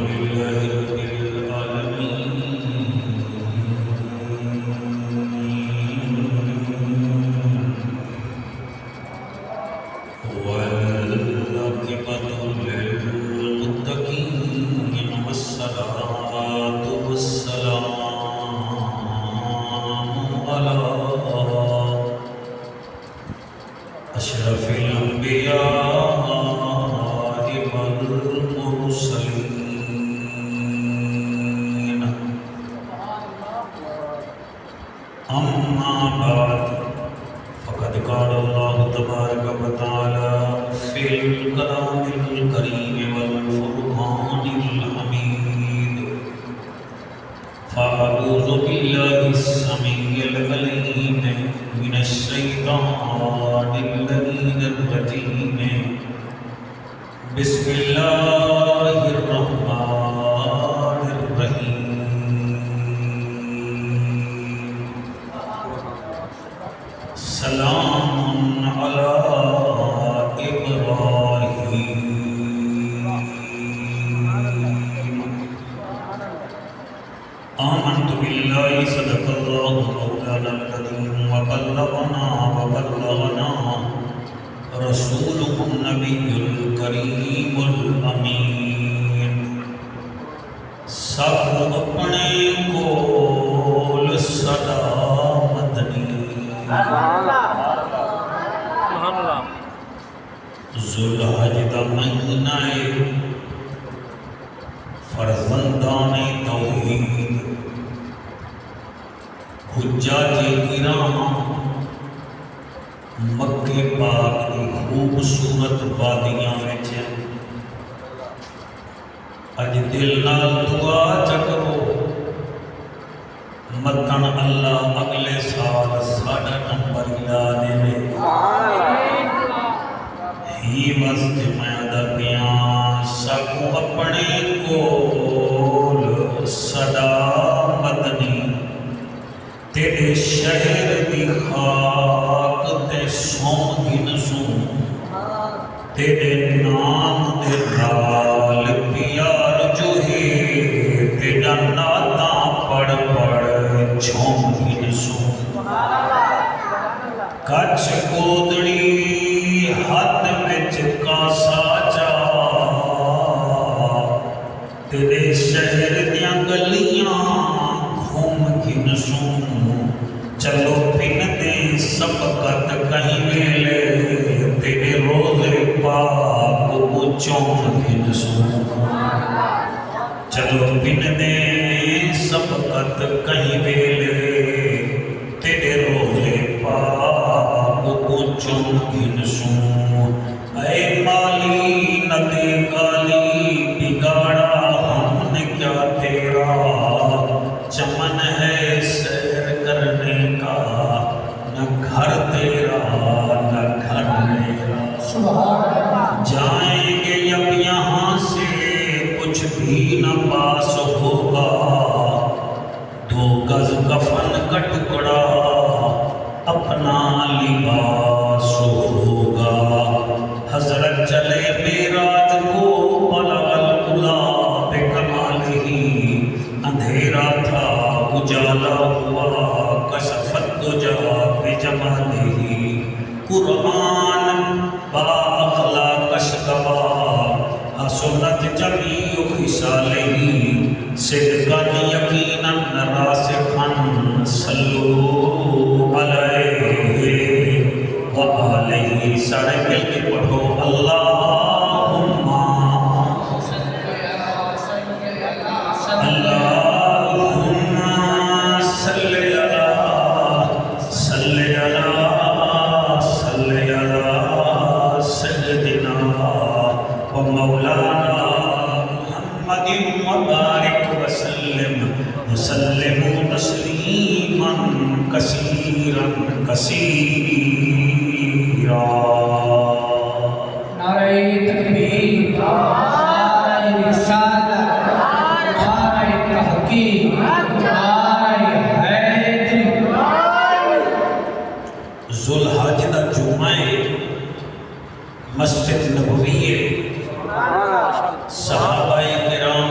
لله رب العالمين والعاقبة للمتقين والصلاة والسلام على أشرف الأنبياء والمرسلين أما بعد فقد قال الله تبارك وتعالى في الكلام الكريم والفرقان الحميد فأعوذ بالله السميع العليم من الشيطان اللعين الرجيم بسم الله الرحمن الرحيم سلام على إبراهيم آمنت بالله صدق الله مولانا العظيم وبلغنا رسوله النبي الكريم الأمين سب اپنے کول صدا مدنی ذوالحج دا مہینہ فرزندان توحید حجاج کرام مکے پاک دی خوبصورت وادیاں وچ اج دل نال دعا چکرو متن اللہ اگلے سال ساڈا نمبر لا دے ہی واسط میں درمیان سکو اپنے کول صدا مدنی تیرے شہر دی خاک تے سون گن سون تیرے نام دے لال پیار جو ہے تیرا ناتا پڑھ پڑھ چھوم گن سون کچھ گودڑی ہاتھ وچ کاسا چا تیرے شہر دیاں گلیاں گھوم گن سون چلو پن دے سبقت کہیں ویلے تیرے روزے پاک کو چوم گن سون چلو پن دے سبقت کہیں ویلے تیرے روزے پاک کو چوم گن سون اے مالی ندے کالی بگاڑا ہم نے کیا تیرا چمن ہے سیر کرنے کا نہ گھر تیرا نہ گھر میرا جائیں گے اب یہاں سے کچھ بھی نہ پاس ہوگا دو گز کفن کا ٹکڑا اپنا لباس ہوگا حضرت چلے معراج کو بلغ العلا بکمالہ اندھیرا تھا اجالا ہوا کشفت دجا بجمالہ قرآن با اخلاق اشتبا حسنت جمیع خصالہ صدقا یقینا راسخا صلو علیہ وآلہ سارے مل کے پڑھو اللہم وسلموا تسلیما کثیرا کثیرا نعرہ تکبیر نعرہ رسالت نعرہ تحقیق نعرہ حیدری ذوالحج دا جمعہ مسجد نبوی صحابہ کرام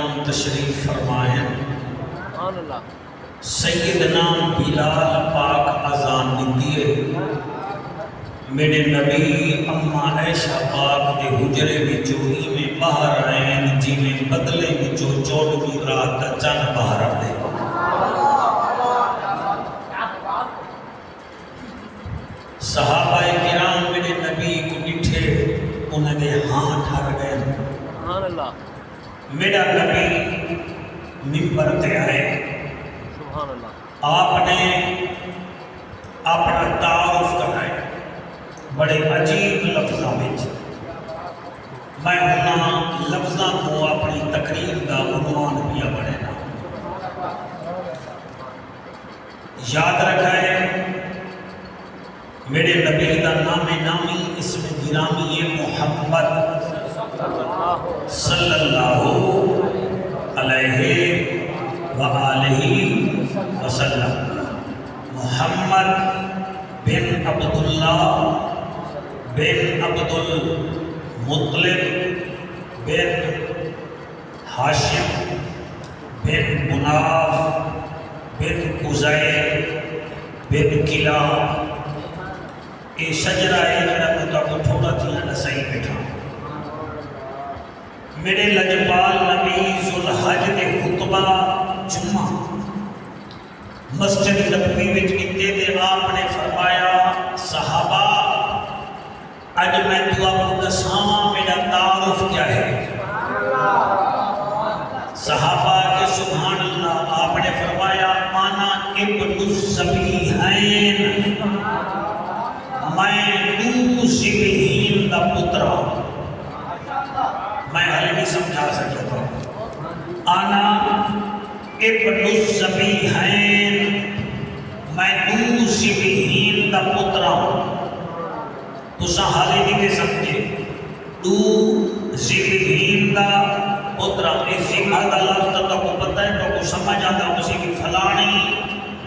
سیدنا بلال پاک اذان دیتی ہے میرے نبی اما عائشہ پاک دے حجرے وچوں ایویں باہر آئے جویں بدلے وچوں 14ویں رات دا چن باہر آئے صحابہ کرام میرے نبی کو ڈٹھے انہوں نے ہاں ٹھر گئے میرا نبی منبر تے آئے آپ نے اپنا تعارف کرائے بڑے عجیب لفظوں میں میں انہاں لفظوں کو اپنی تقریر کا عنوان پیا بڑھنا یاد رکھائے میرے نبی کا نام نامی اسم گرامی محمد صلی اللہ علیہ وآلہ وسلم محمد بن عبداللہ بن عبد المطلب بن ہاشم بن مناف بن قزائے بن کلاب یہ شجرہ ہے جڑا میں تو تھوڑا جہاں نسائی بیٹھا میرے لجپال نبی ذوالحج کے خطبہ جمعہ مسجد نبوی وچ کیتے تے آپ نے فرمایا صحابہ اج میں تو آپ دساواں میرا تعارف کیا ہے صحابہ کے سبحان اللہ آپ نے فرمایا انا ابن الذبیحین میں دو ذبیحین دا پترا میں حالے نہیں سمجھا سکتا انا ابن الذبیحین میں دو ذبیحین دا پترا تسا حالے نہیں سمجھے دو ذبیحین دا پترا اس ذبح دا لفظ تو کو پتہ ہے تو کو سمجھ آتا اسی کی فلانی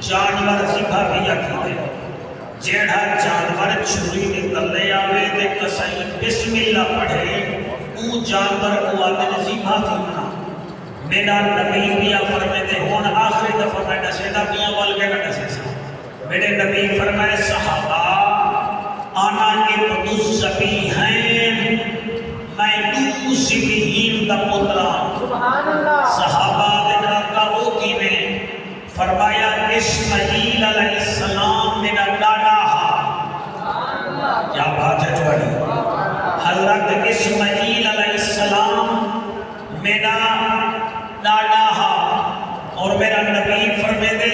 جانور ذبح بھی آتی ہے جیڑا جانور چھری دے تلے آوے تے کسائی بسم اللہ پڑھے او جانور کو آتے نے ذبح تھی منا میرا نبی بیا فرمے دے ہون آخری دفعہ میں ڈسے دا بیا وال کے ڈسے سا میرے نبی فرمائے صحابہ آنا ابن الذبیحین میں دو ذبیحین دا پترا صحابہ دے آقا وہ کی میں فرمایا اسماعیل علیہ السلام میرا ڈاڈا ہا کیا بات ہے جوڑی حضرت اسماعیل علیہ السلام میرا ڈاڈا ہا اور میرا نبی فرمے دے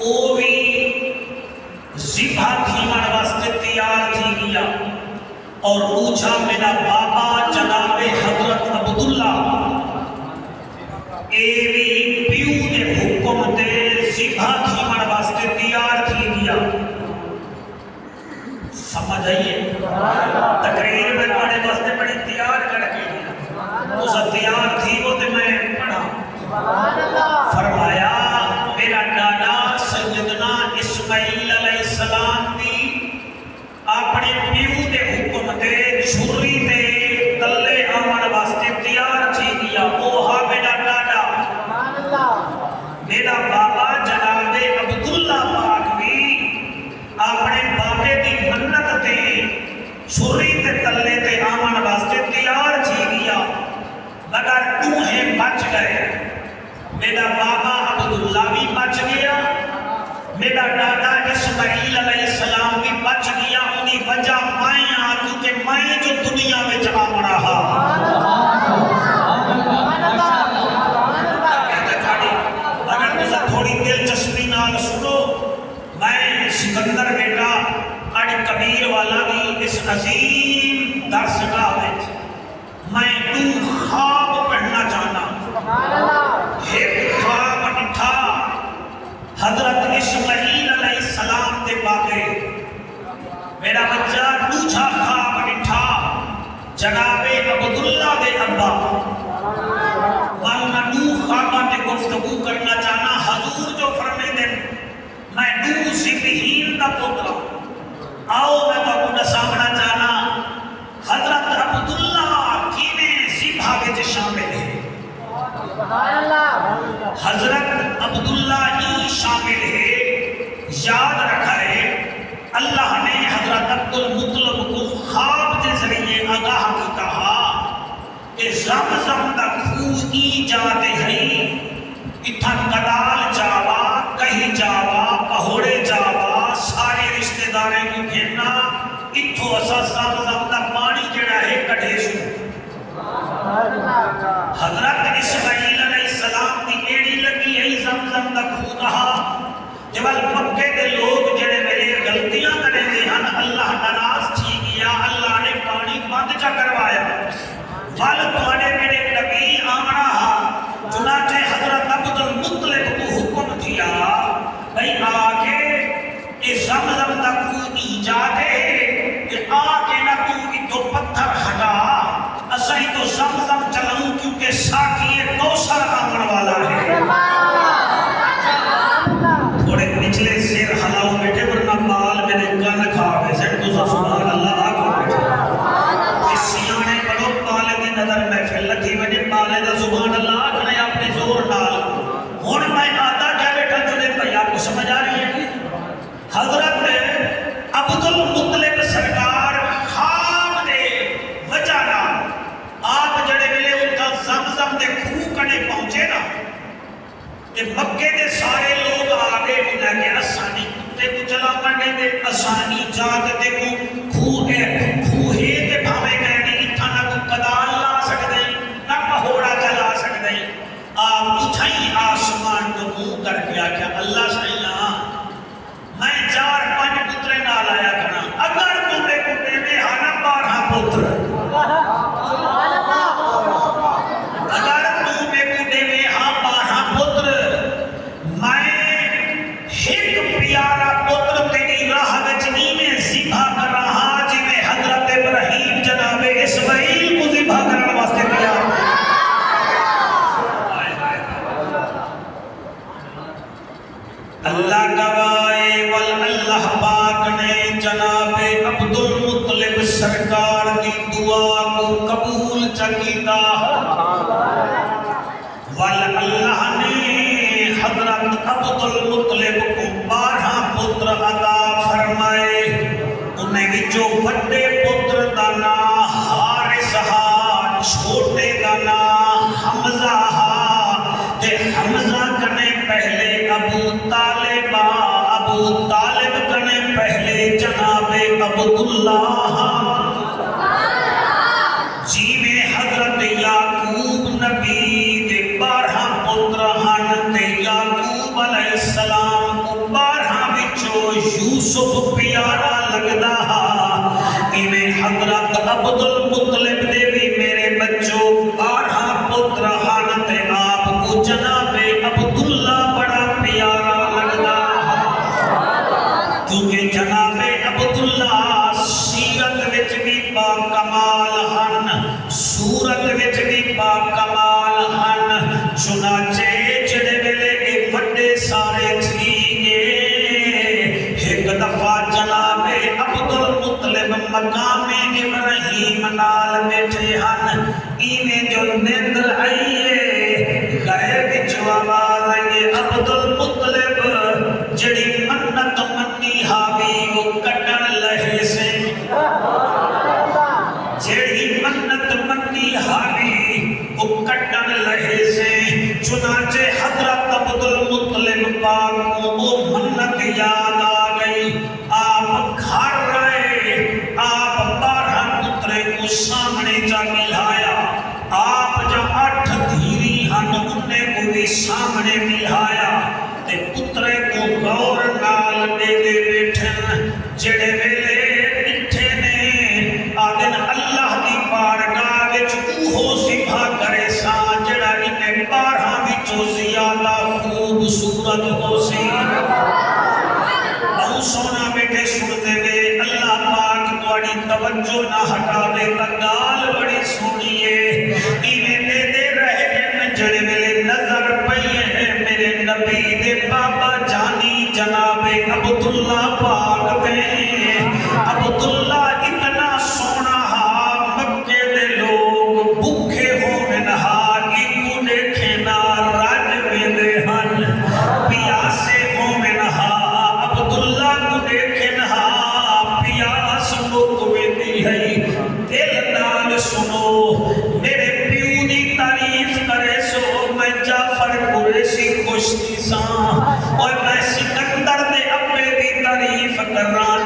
او بھی ذبح تھیمن واسطے تیار تھی گیا اور پوچھا میرا بابا جناب حضرت عبداللہ اے بھی پیو دے حکم دے ذبح تھیمن واسطے تیار تھی گیا سمجھ آئیے تقریر میں پڑھنے واسطے بڑی تیار کر کے گیا اسا تیار تھی وہ تے میں پڑھا فرمایا میرا ڈاڈا سیدنا اسماعیل علیہ السلام دی اپنے پیو دے حکم دے چھری دے تلے آمن واسطے تیار تھی گیا اوہا میرا ڈاڈا میرا بابا جناب عبداللہ پاک بھی اپنے بابے دی منت تے چھری تے تلے تے آمن واسطے تیار تھی گیا مگر تمہیں بچ گئے میرا بابا عبداللہ بھی بچ گیا میرا دادا اسماعیل علیہ السلام بھی بچ گیا انہی وجہ میں آ کیونکہ میں جو دنیا میں جواب رہا اگر تسا تھوڑی دلچسپی نال سنو میں سکندر بیٹا اڑ کبیر والا دی اس عظیم درسگاہ میں دو خواب پڑھنا چاہنا ایک خواب ڈٹھا حضرت اسماعیل علیہ السلام دے بابے میرا بچہ دوسرا خواب ڈٹھا جناب عبداللہ دے ابا میں انہاں دو خواباں تے گفتگو کرنا چاہنا حضور جو فرمے دے میں دو ذبیحین دا پتر آؤ میں تو کو سامنا چاہنا حضرت عبداللہ کیویں ذبح وچ شامل ہے حضرت عبداللہ اتھو اسا زمزم دا پانی جڑا ہے کٹھے سو حضرت اسماعیل علیہ السلام دی ایڑی لگی ہے زمزم دا کھو کہا جبل مکے دے لوگ جڑے میرے غلطیاں کرے دے ہن اللہ ناراض تھی گیا اللہ نے پانی بند چا کروایا وال تواڈے میرے نبی آمنا چنانچہ حضرت عبد المطلب کو حکم دیا بھئی آگے اس زمزم دا کھو ایجاد ہے کہ آگے نہ تو اتو پتھر ہٹا اسائی تو زمزم چلاؤں کیونکہ ساکھی کوثر آمن والا ہے تھوڑے پچھلے سیر ہلاؤ بیٹھے ورنہ مال میرے کن کھاوے سیٹ تو سبحان اللہ آگو بیٹھے اس سیانے بڑو پالے دی نظر محفل لکھی وجہ پالے دا سبحان اللہ آگنے اپنے زور ڈال ہون میں آتا کیا بیٹھا چلے بھئی آپ کو سمجھ آ رہی ہے حضرت عبد المطلب سرکار خواب دے وجہ نا آپ جڑے ملے ان کا زمزم دے کھو کنے پہنچے نا کہ مکے دے سارے لوگ آگے ملا کہ اسانی کتے کو چلا کرنے دے اسانی جاگتے کو کھو ہے کہ بھامے کہنے اتھا نہ کو قدال لا سکتے نہ پہوڑا چلا سکتے آپ اٹھائی آسمان کو منہ کر کے آکھا اللہ سائیاں میں 4-5 پترے نال آیا کرنا اگر تمہیں کتے میں ہانا 12 پتر اگر تمہیں کتے میں ہاں 12 پتر میں ایک پیارا پتر تیری راہ وچنی میں ذبح کر رہا جی میں حضرت ابراہیم جناب اسماعیل کو ذبح کرنے واسطے کیا اللہ گوائے واللہ پاک نے جناب عبد المطلب سرکار کی دعا کو قبول چکیتا واللہ نے حضرت عبد المطلب کو 12 پتر عطا فرمائے انہیں جو بڑے پتر دا نام حارث ہا چھوٹے دا نام حمزہ ہا تے حمزہ کنے پہلے ابو طالب کنے پہلے جناب عبداللہ جی میں حضرت یعقوب نبی دے 12 پتر ہن تے یعقوب علیہ السلام کو 12 وچوں یوسف پیارا لگدا ایویں حضرت عبد المطلب دے بھی میرے بچوں 12 پتر ہن تے آپ کو جناب عبداللہ بڑا پیارا لگدا کیونکہ جناب عبداللہ سیرت وچ بھی با کمال ہن صورت وچ بھی با کمال ہن چنانچہ جڑے ویلے اے وڈے سارے تھی ایک دفعہ جناب عبد المطلب مقام ابراہیم نال بیٹھے ہن ایویں جو نیندر آئیے غیب وچ آواز آئیے عبد المطلب جڑی منت منی ہاوی وہ کٹن لہے سے جڑی منت منی ہاوی وہ کٹن لہے سے چنانچہ حضرت عبد المطلب پاک کو وہ منت یاد آ گئی آپ گھر رہے آپ 12 پترے کو سامنے جا ملایا آپ جا 8 دھیری ہن انہیں کو بھی سامنے ملایا تے پترے کو غور نال دے بیٹھن جڑے ویلے اٹھے نے آدن اللہ دی بارگاہ وچ اوہو ذبح کرے سا جڑا انہیں 12 وچوں زیادہ خوبصورت ہو سی بہت سونا بیٹے سنتے وے اللہ پاک تواڈی توجہ نہ ہٹا دے تا گال بڑی سونی ہے ایویں دے رہ گئے جڑے ویلے نظر پئی ہے میرے نبی دے بابا جانی جناب عبداللہ پاک تے عبداللہ اتنا سونا ہا مکے دے لوگ بھوکے ہوون ہا ایکو دیکھے نہ رج ویندے ہن پیاسے ہوون ہا عبداللہ کو دیکھن ہا پیاس مک ویندی ہے دل نال سنو میرے پیو دی تعریف کرے سو میں جعفر قریشی خوش تھی ساں اور میں سکندر دے ابے دی تعریف کر رہا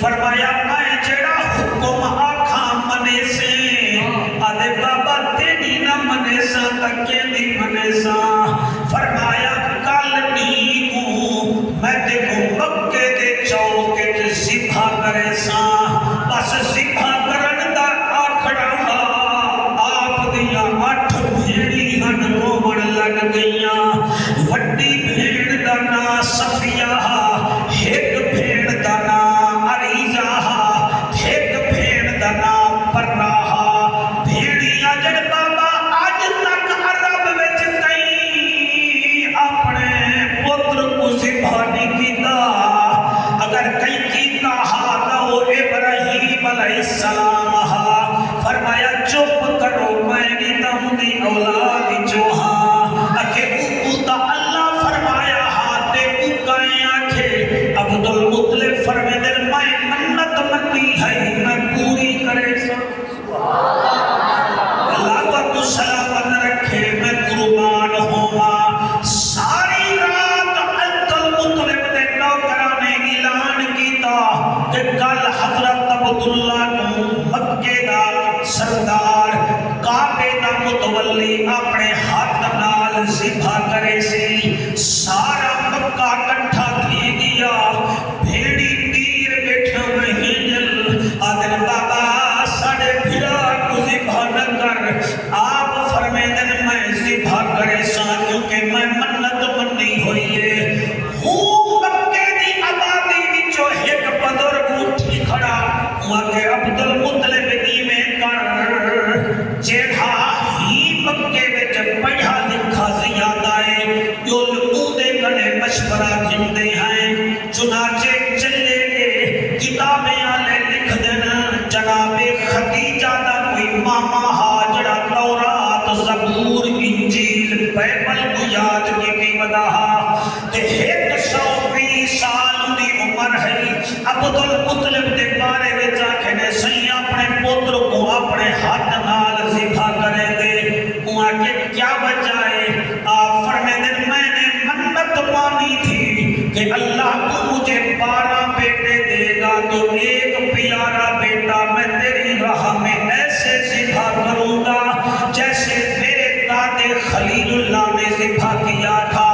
فرمایا میں جڑا حکم آکھا منے سے آدھے بابا تیری نہ منے سا تکے دی منے سا فرمایا کل نہیں کو میں تے کو مکے دے چوکے تے ذبح کرے سا بس ذبح کرن دا آکھڑا آپ دیا 8 بھیڑی ہن رومن لگ گئیاں وڈی بھیڑ دا نا صفیہ ایک بھیڑ دا نا عریضہ ایک بھیڑ دا نا پراہا بھیڑیاں جڑ بابا آج تک عرب وچ کئی اپنے پتر کو ذبح نہیں کیتا اگر کئی کیتا تو ابراہیم علیہ السلام فرمایا چپ کرو میں نہیں تہوں دی اولاد جو اکھے اوتا اللہ فرمایا ہاتھے اکائیں آنکھے عبدالمطلب فرمے دل میں منت منی ہے میں پوری کرے سا اللہ کو سلامت رکھے میں قربان ہوا ساری رات عبدالمطلب نے نوکرانے اعلان کیتا کہ کل حضرت عبداللہ کو مکے دا سردار کعبے دا متولی اپنے ہاتھ نال ذبح کرے سی سارا مکہ کٹھا تھی گیا بھیڑی تیر بیٹھا مہینل آدھن بابا ساڑے بھیڑا کو ذبح نہ کر آپ فرمے دن میں ذبح کرے سا کیونکہ میں منت منی ہوئی ہے ہوں مکے دی آبادی وچوں ایک بزرگ اٹھی کھڑا وہاں کے عبدالمطلب ایویں کر جیڑھا ہی مکے وچ پڑھا لکھا زیادہ ہے جو لوگوں دے کنے مشورہ گھندے ہیں چنانچہ چلے گے کتابیں آلے لکھ دینا جناب خدیجہ دا کوئی ماما جڑا تورات زبور انجیل بائبل کو یاد کی ودا تے 120 سال دی عمر ہے عبدالمطلب دے بارے وچ آکھنے سہی اپنے پتر کو اپنے ہاتھ نال ذبح کرے دے وہاں کے کیا وجہ ہے آپ فرمے دے میں نے منت مانی تھی کہ اللہ تو مجھے 12 بیٹے دے گا تو ایک پیارا بیٹا میں تیری راہ میں ایسے ذبح کروں گا جیسے میرے دادے خلیل اللہ نے ذبح کیا تھا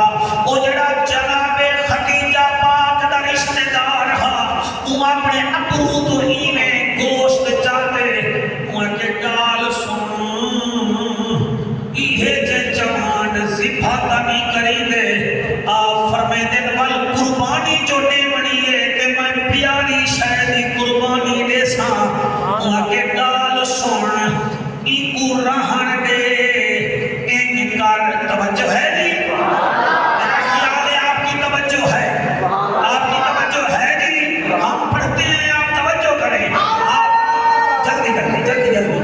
وہ جڑا جناب خدیجہ پاک دا رشتہ دار وہ اپنے ابرو تو ہی میں گوشت چاہتے وہاں کے گال سن یہ جے جوان ذبح تا نہیں کری دے آپ فرمے دن وال قربانی جو دے بنی ہے کہ میں پیاری شہدی قربانی دے سا وہاں کے گال سن ایکو رہن دے انکار توجہ ہے جی میرا خیال ہے آپ کی توجہ ہے آپ کی توجہ ہے جی ہم پڑھتے ہیں آپ توجہ کریں آپ جلدی جلدی جلدی جلدی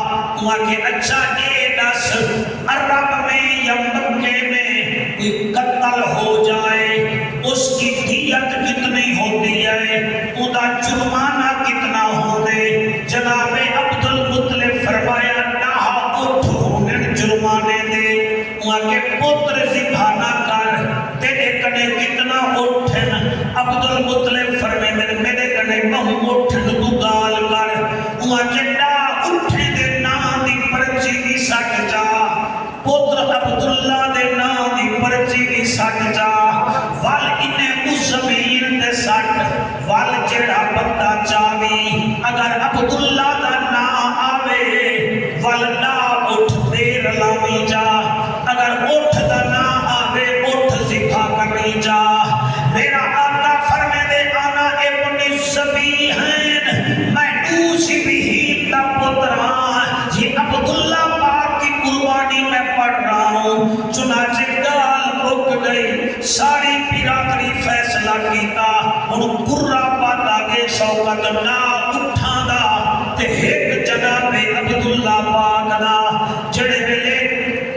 اچھا اے دس عرب میں یا مکے میں کوئی قتل ہو جائے اس کی دیت کتنی ہوتی ہے ادا جرمانہ کتنا ہو دے جناب عبدالمطلب فرمایا نہا اٹھ ہونے جرمانے دے وہاں کے پتر ذبح نہ کر تیرے کنے کتنا اٹھن عبدالمطلب فرمایا میرے کنے بہم اٹھن تو گال کر وہاں کے نا اٹھے دے پرچی بھی سٹ جا پتر عبداللہ دے نام دی پرچی بھی سٹ جا وال انہیں اس زمین دے سٹ وال جڑا بندہ چاوی اگر عبداللہ دا نام آوے وال نا اٹھ دیر لاوی جا اگر اٹھ دا نام آوے اٹھ ذبح کری جا میرا آقا فرمے دے آنا ابن ذبیحین میں دوسری بھی دا پتران یہ عبداللہ پاک کی قربانی میں پڑھ رہا ہوں چنانچہ گال رک گئی ساری برادری فیصلہ کیتا ان گرہ پات آگے شوقت نہ اٹھا دا تے ایک جناب عبداللہ پاک دا جڑے ویلے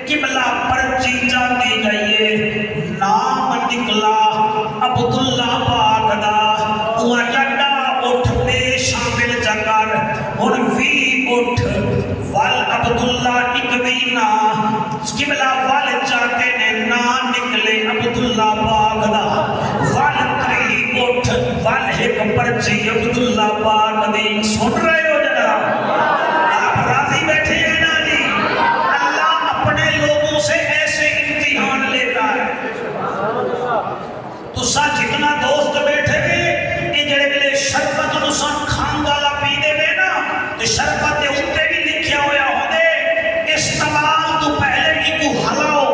قبلہ پرچی جاتی گئی ہے جڑا ول چاہتے نے نہ نکلے عبداللہ پاک دا ول تری اٹھ ول ایک پرچی عبداللہ پاک دی سن رہے ہو جناب آپ راضی بیٹھے ہیں نا جی اللہ اپنے لوگوں سے ایسے امتحان لیتا ہے تو سا جتنا دوست بیٹھے گے یہ جڑے ملے شربت نسان کھانگا لا پی دے بے نا تو شربت دے اتے بھی لکھیا ہویا ہو دے استعمال تو پہلے ہی کو حلاؤ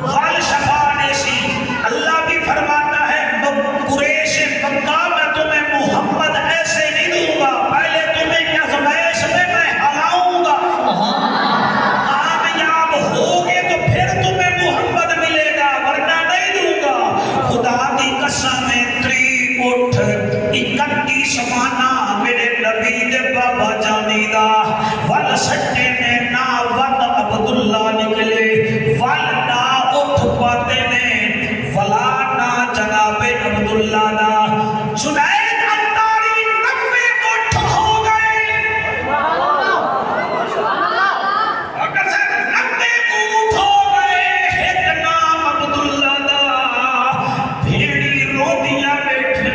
وال شفانے سی اللہ بھی فرماتا ہے قریش مکہ میں تمہیں محمد ایسے نہیں دوں گا پہلے تمہیں ازمائش میں ہلاؤں گا کامیاب ہوگے تو پھر تمہیں محمد ملے گا ورنہ نہیں دوں گا خدا دی قسم تری اٹھ 31 مانا میرے نبی دے بابا جانی دا ول سچے نے نا ود عبداللہ نکلے ول نا اٹھ پاتے نے ولا نا جناب عبداللہ دا جنید انتاری 90 اٹھ ہو گئے اگر سے 90 اٹھ ہو گئے ایک نام عبداللہ دا بھیڑی رو دیا بیٹھے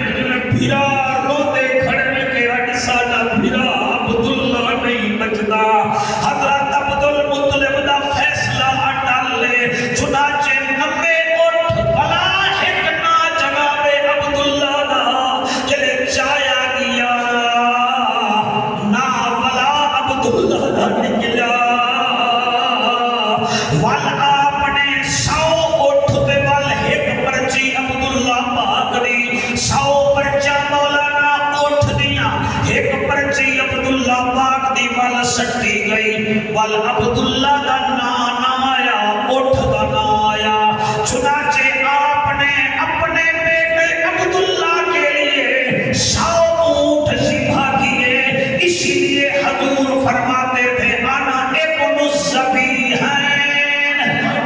بھیرا رو دے کھڑے کے اڈ ساڈا بھیرا عبداللہ نہیں بچدا حضرت عبدالمطلب دا فیصلہ ڈال لے چنانچہ 90 اٹھ بلا ایک نا جناب عبداللہ دا جلے چایا گیا نا بلا عبداللہ دا نکلا ول اپنے 100 اٹھ تے ول ایک پرچی عبداللہ پاک دی 100 پرچا مولانا اٹھ دیا ایک پرچی عبداللہ پاک دی ول سٹی گئی ول عبداللہ دا نام آیا اٹھ دا نام آیا چنانچہ آپ نے اپنے بیٹے عبداللہ کے لیے 100 اونٹ ذبح کیے اسی لیے حضور فرماتے تھے انا ابن الذبیحین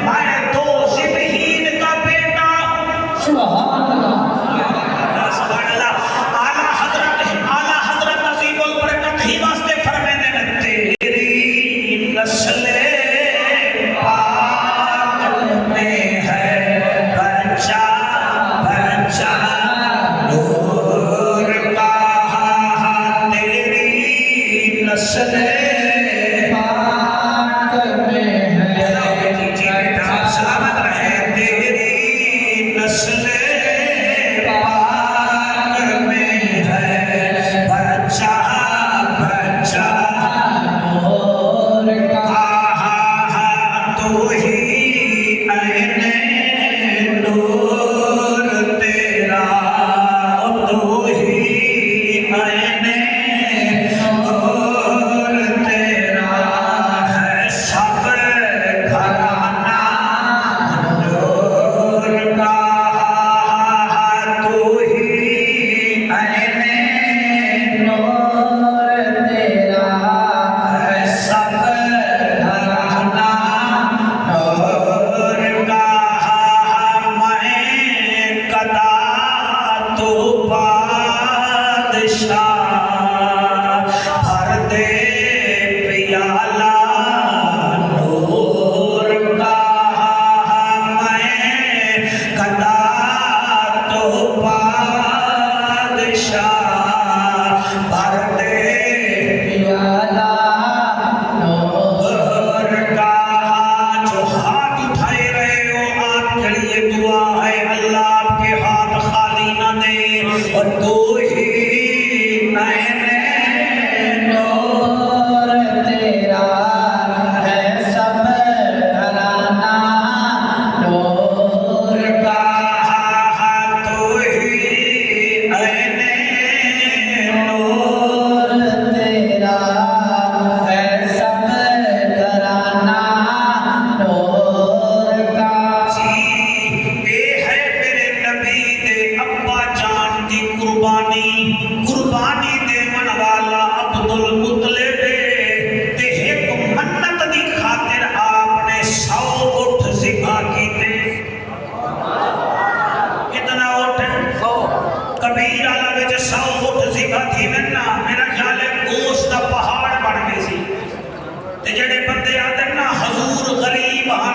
میں 2 ذبحین کا بیٹا سبحان اللہ سبحان اللہ اعلیٰ حضرت عظیم البرکت ہی واسطے فرماتے ہیں تیری نسل پاک میں ہے بچہ بچہ نور کا تیری نسل پاک میں ہے سلامت رہے تیری نسل پاک میں ہے بچہ بچہ نور کا تو ہی عین نور تیرا تو ہی عین نور تیرا ہے سب گھرانہ نور کا تو ہی عین نور تیرا ہے سب گھرانہ نور کا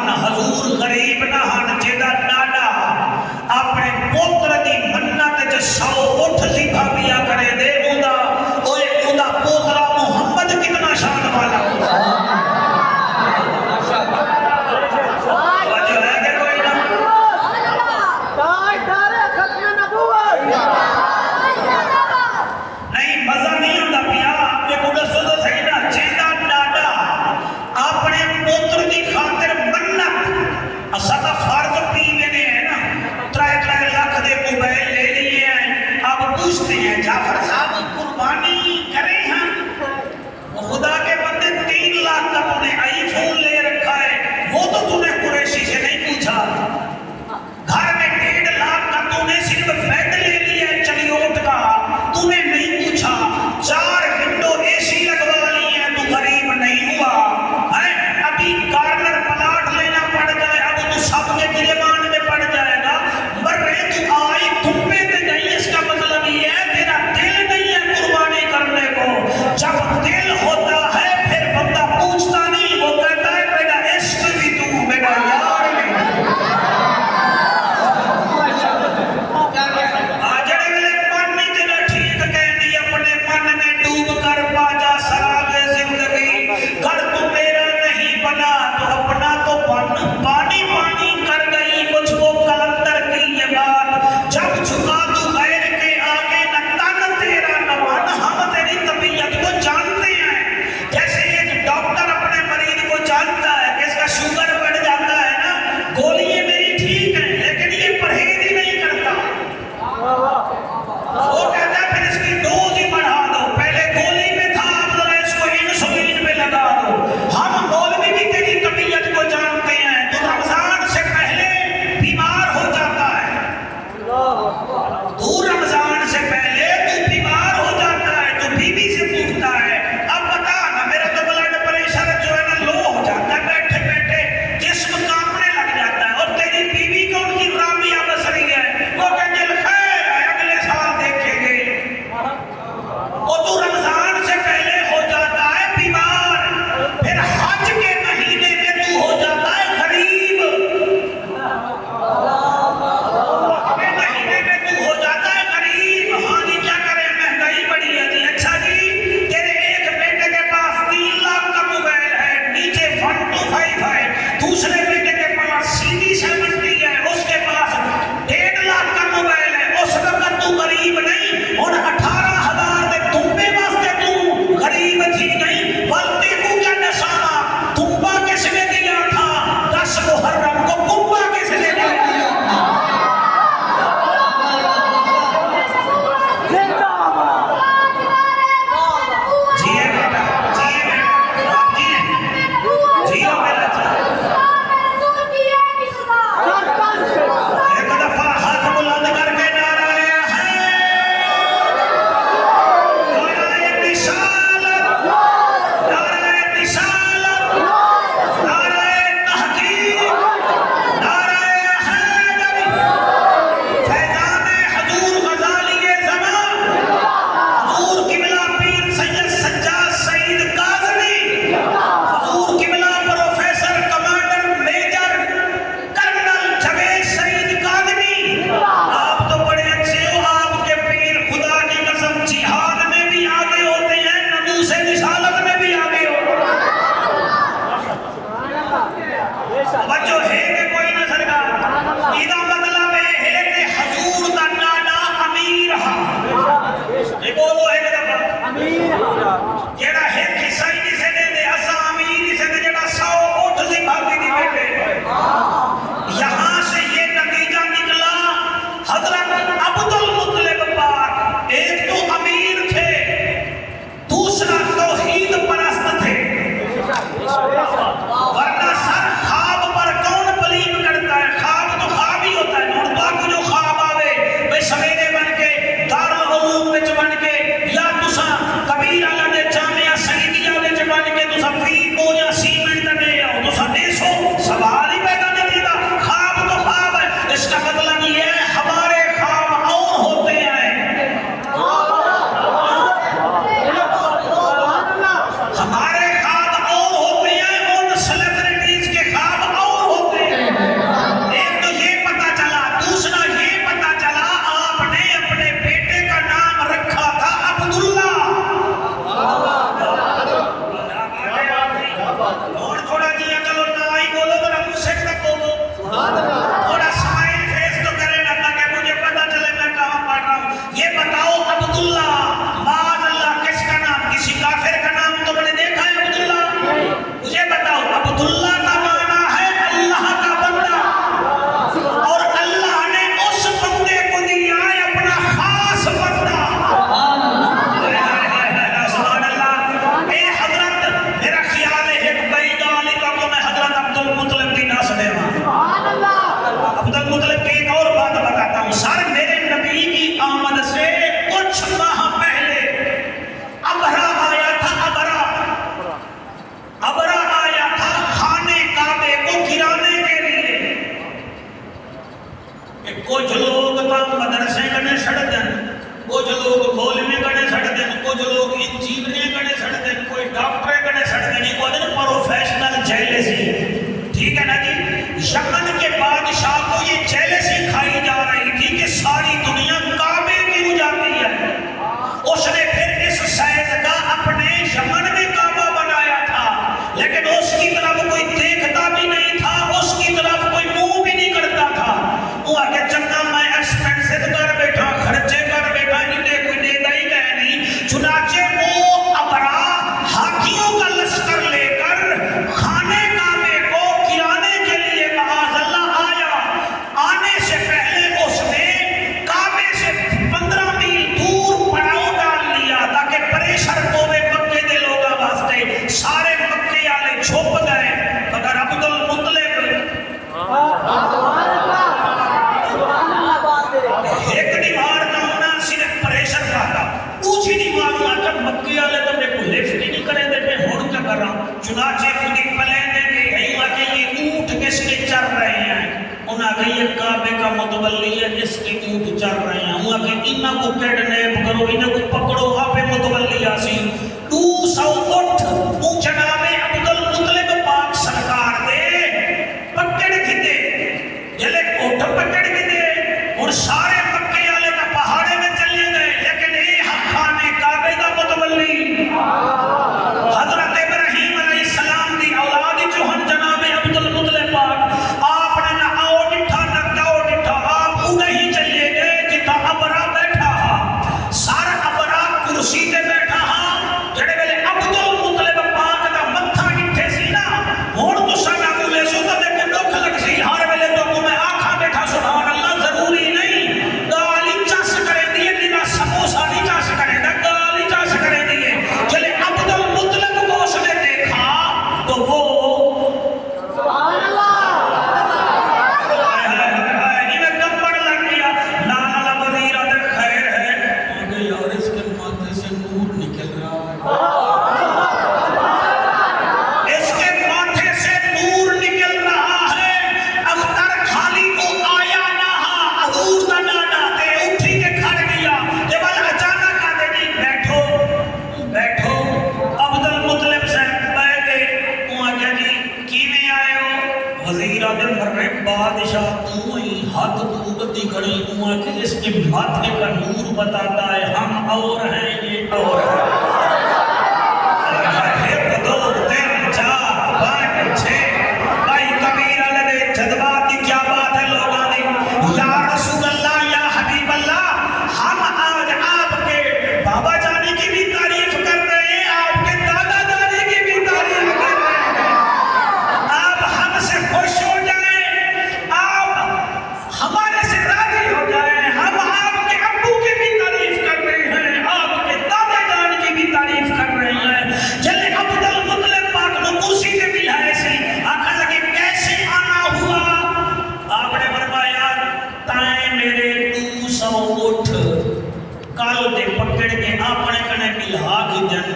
ہن حضور غریب نہ ہن جیدا ڈاڈا اپنے پوتر دی منت تے 100 اٹھ ذبح پیا کرے دے اوندا اوئے اوندا پوترا محمد کتنا شان والا توجہ ہے کہ کوئی نہ نہیں مزہ نہیں آندا پیا کہ کو دسو تو صحیح نہ جیدا ڈاڈا اپنے پوتر دی خاطر منت اسا دا فرض پی لینے ہیں نا 3 لاکھ دے موبائل لے لیے ہیں اب پوچھتے ہیں جعفر صاحب قربانی کریں ہم خدا کے بندے 3 لاکھ کا تو نے آئی فون لے رکھا ہے وہ تو تو نے قریشی سے نہیں پوچھا گھر میں 1.5 لاکھ کا تو نے صرف بیڈ لے لیا ہے چلیوٹ کا تو نے نہیں پوچھا 4 ونڈو اے سی لگوا لی ہے تو غریب نہیں ہوا ابھی کارنر پلاٹ لینا پڑ جائے اب تو سب کے گریبان میں پڑ جائے گا مرے تو آئی تمہیں تے نہیں اس کا مطلب یہ ہے تیرا دل نہیں ہے قربانی کرنے کو جب دل ہوتا ہے پھر بندہ پوچھتا نہیں وہ کہتا ہے بیٹا عشق بھی تو بیٹا یار بھی آجڑے ملے من نہیں تیرا ٹھیک کہنی اپنے من میں ڈوب کر باجا سراغ زندگی گھر تو میرا نہیں بنا تو اپنا تو پانی پانی کر گئی مجھ کو کلندر کی یہ بات جب جھکا تو غیر کے آگے نہ تن تیرا نہ من ہم تیری طبیعت کو جانتے ہیں جیسے ایک ڈاکٹر اپنے مریض کو جانتا ہے کہ اس کا شوگر بڑھ جاتا ہے نا گولیاں میری ٹھیک ہیں لیکن یہ پرہیز ہی نہیں کرتا وہ کہتا ہے پھر اس کی ڈوز ہی بڑھا دو پہلے گولی میں تھا اب ذرا اس کو انسولین میں لگا دو ہم مولوی بھی تیری طبیعت کو جانتے ہیں تو رمضان سے پہلے بیمار ہو جاتا ہے تو رمضان سے پہلے تو بیمار ہو جاتا ہے تو بیوی سے پوچھتا ہے اب بتا نا میرا تو بلڈ پریشر جو ہے نا لو ہو جاتا ہے بیٹھے بیٹھے جسم کانپنے لگ جاتا ہے اور تیری بیوی کون سی رامیا بس رہی ہے وہ کہتے ہیں خیر ہے اگلے سال دیکھیں گے وہ تو رمضان سے پہلے ہو جاتا ہے بیمار پھر حج کے مہینے میں تو ہو جاتا ہے غریب کے مہینے میں تو ہو جاتا ہے غریب ہاں جی کیا کریں مہنگائی بڑی ہے جی اچھا جی تیرے ایک بیٹے کے پاس 3 لاکھ کا موبائل ہے نیچے 125 ہے دوسرے بیٹے کے پاس CD70 ہے اس کے پاس 1.5 لاکھ کا موبائل ہے اس وقت تو غریب نہیں اور 18,000 دے تمبے واسطے تو غریب تھی نہیں بلتے کو کیا نشانہ تمبا کس نے دیا تھا 10 محرم کو کمبا کس نے دیا تھا جیے بیٹا جیے بیٹا جیے میرا ایک دفعہ ہاتھ بلند کر کے نعرہ ہے نعرہ رسالت نعرہ رسالت نعرہ تحقیق نعرہ حیدری فیضان حضور غزالی زمان حضور قبلہ پیر سید سجاد سعید کاظمی حضور قبلہ professor commander major colonel Javed Saeed Kazmi آپ تو بڑے اچھے ہو آپ کے پیر خدا کی قسم جہاد میں بھی آگے ہوتے ہیں ناموس رسالت میں بھی آگے ہوتے ہیں بچو ہے کہ کوئی نہ سرکار یہ مطلب ہے کہ حضور دا ڈاڈا امیر ہاں یہ بولو ہے کہ دفعہ جیڑا ہے حصہ ہی نہیں سے دے دے اسا امیر ہی سے دے جیڑا 100 اٹھ سی بھاگی دی بیٹے یہاں سے یہ نتیجہ نکلا حضرت عبدالمطلب پاک ایک تو امیر تھے دوسرا توحید پرست تھے ورنہ سر خواب پر کون یمن کے بادشاہ کو یہ جیلسی کھائی جا رہی تھی کہ ساری دنیا کعبے کی ہو جاتی ہے. اس نے پھر اس سید کا اپنے یمن میں کعبہ بنایا تھا، لیکن اس کی طرف کوئی دیکھتا بھی نہیں تھا، اس کی طرف کوئی منہ بھی نہیں کرتا تھا. وہ آگے چنگا میں ایکسپینسو کر بیٹھا، خرچے کر بیٹھا، انہیں کوئی دے دا ہی کہہ نہیں. چنانچہ وہ ابرا ہاتھیوں کا لشکر لے کر خانے کعبے کو گرانے کے لیے معاذ اللہ آیا. آنے سے پہلے اس نے کعبے سے 15 میل دور پڑاؤ ڈال لیا تاکہ پریشر ہوئے مکے دے لوگا واسطے. سارے مکے والے چھپ گئے مگر عبد المطلب ایک دیوار کا ہونا صرف پریشر کا تھا. دوسری دیوار کا جب مکے والے تو میرے کو لفٹ ہی نہیں کرے دے پہ ہون کیا کر رہا. چنانچہ خودی پلینے کے گئی کہ یہ اونٹ کس کے چر رہے ہیں. انہاں کہ یہ کعبے کا متولی ہے، اس کے اونٹ چر رہے ہیں. انہاں کہ انہاں کو کیڈنیپ کرو، انہاں کو پکڑو، آپ متولی آسی 200 اٹھ اون جناب عبد المطلب پاک سرکار دے پکڑ کھتے جلے اٹھ پکڑ کھتے. اور سارے مکے والے کا پہاڑے میں چلے گئے، لیکن یہ خانے کعبے کا متولی حضرت ابراہیم علیہ السلام دی اولاد جو ہن جناب عبد المطلب پاک، آپ نے نہ آؤ ڈٹھا نہ کاؤ ڈٹھا، آپ اُنہیں ہی چلے گئے جتا ابرا بیٹھا ہا. سارا ابرا کرسی تے بیٹھا ہا، جڑے ویلے عبد المطلب پاک دا متھا ڈٹھے سی نا، ہن تساں نہ بولے سو تے کو دکھ لگ سی. ہر ویلے تو کو میں آکھاں بیٹھا سبحان اللہ ضروری نہیں گالی چس کرے دیے بنا سموسا نہیں چس کرے دا، گالی چس کرے دیے. چلے عبد المطلب کو اس نے دیکھا تو وہ سبحان اللہ انہیں کمبڑ لگ گیا. لالا وزیرہ دے خیر ہے آگے یار اس کے ماتھے سے نور نکل رہا ہے، اس کے ماتھے سے نور نکل رہا ہے. اختر خالی کو آیا نہ ہا حضور دا نانا تے اٹھی کے کھڑ گیا. جب اچانک آدھے نہیں بیٹھو بیٹھو. عبد المطلب سے بیٹھ گئے. وہاں کیا جی کیویں آئے ہو؟ وزیر آدھے مرے بادشاہ تو ہی حد تو بدی کھڑی. وہاں کہ اس کے ماتھے کا نور بتاتا ہے ہم اور ہیں یہ اور ہیں. ایک دو تین چار پانچ چھ بھائی کبیر علیہ دے جذبات کی کیا بات ہے لوگاں دی. یا رسول اللہ یا حبیب اللہ، ہم آج آپ کے بابا جانی کی بھی تعریف کر رہے ہیں، آپ کے دادا جانی کی بھی تعریف کر رہے ہیں. آپ ہم سے خوش ہو جائیں، آپ ہمارے سے راضی ہو جائیں. ہم آپ کے ابو کی بھی تعریف کر رہے ہیں، آپ کے دادا جان کی بھی تعریف کر رہے ہیں. چلے عبد المطلب پاک نو کرسی پہ بٹھائے سی. آخر لگے کیسے آنا ہوا؟ آپ نے فرمایا تائیں میرے 200 اٹھ کل دے پکڑ کے اپنے کنے بلہا کی دن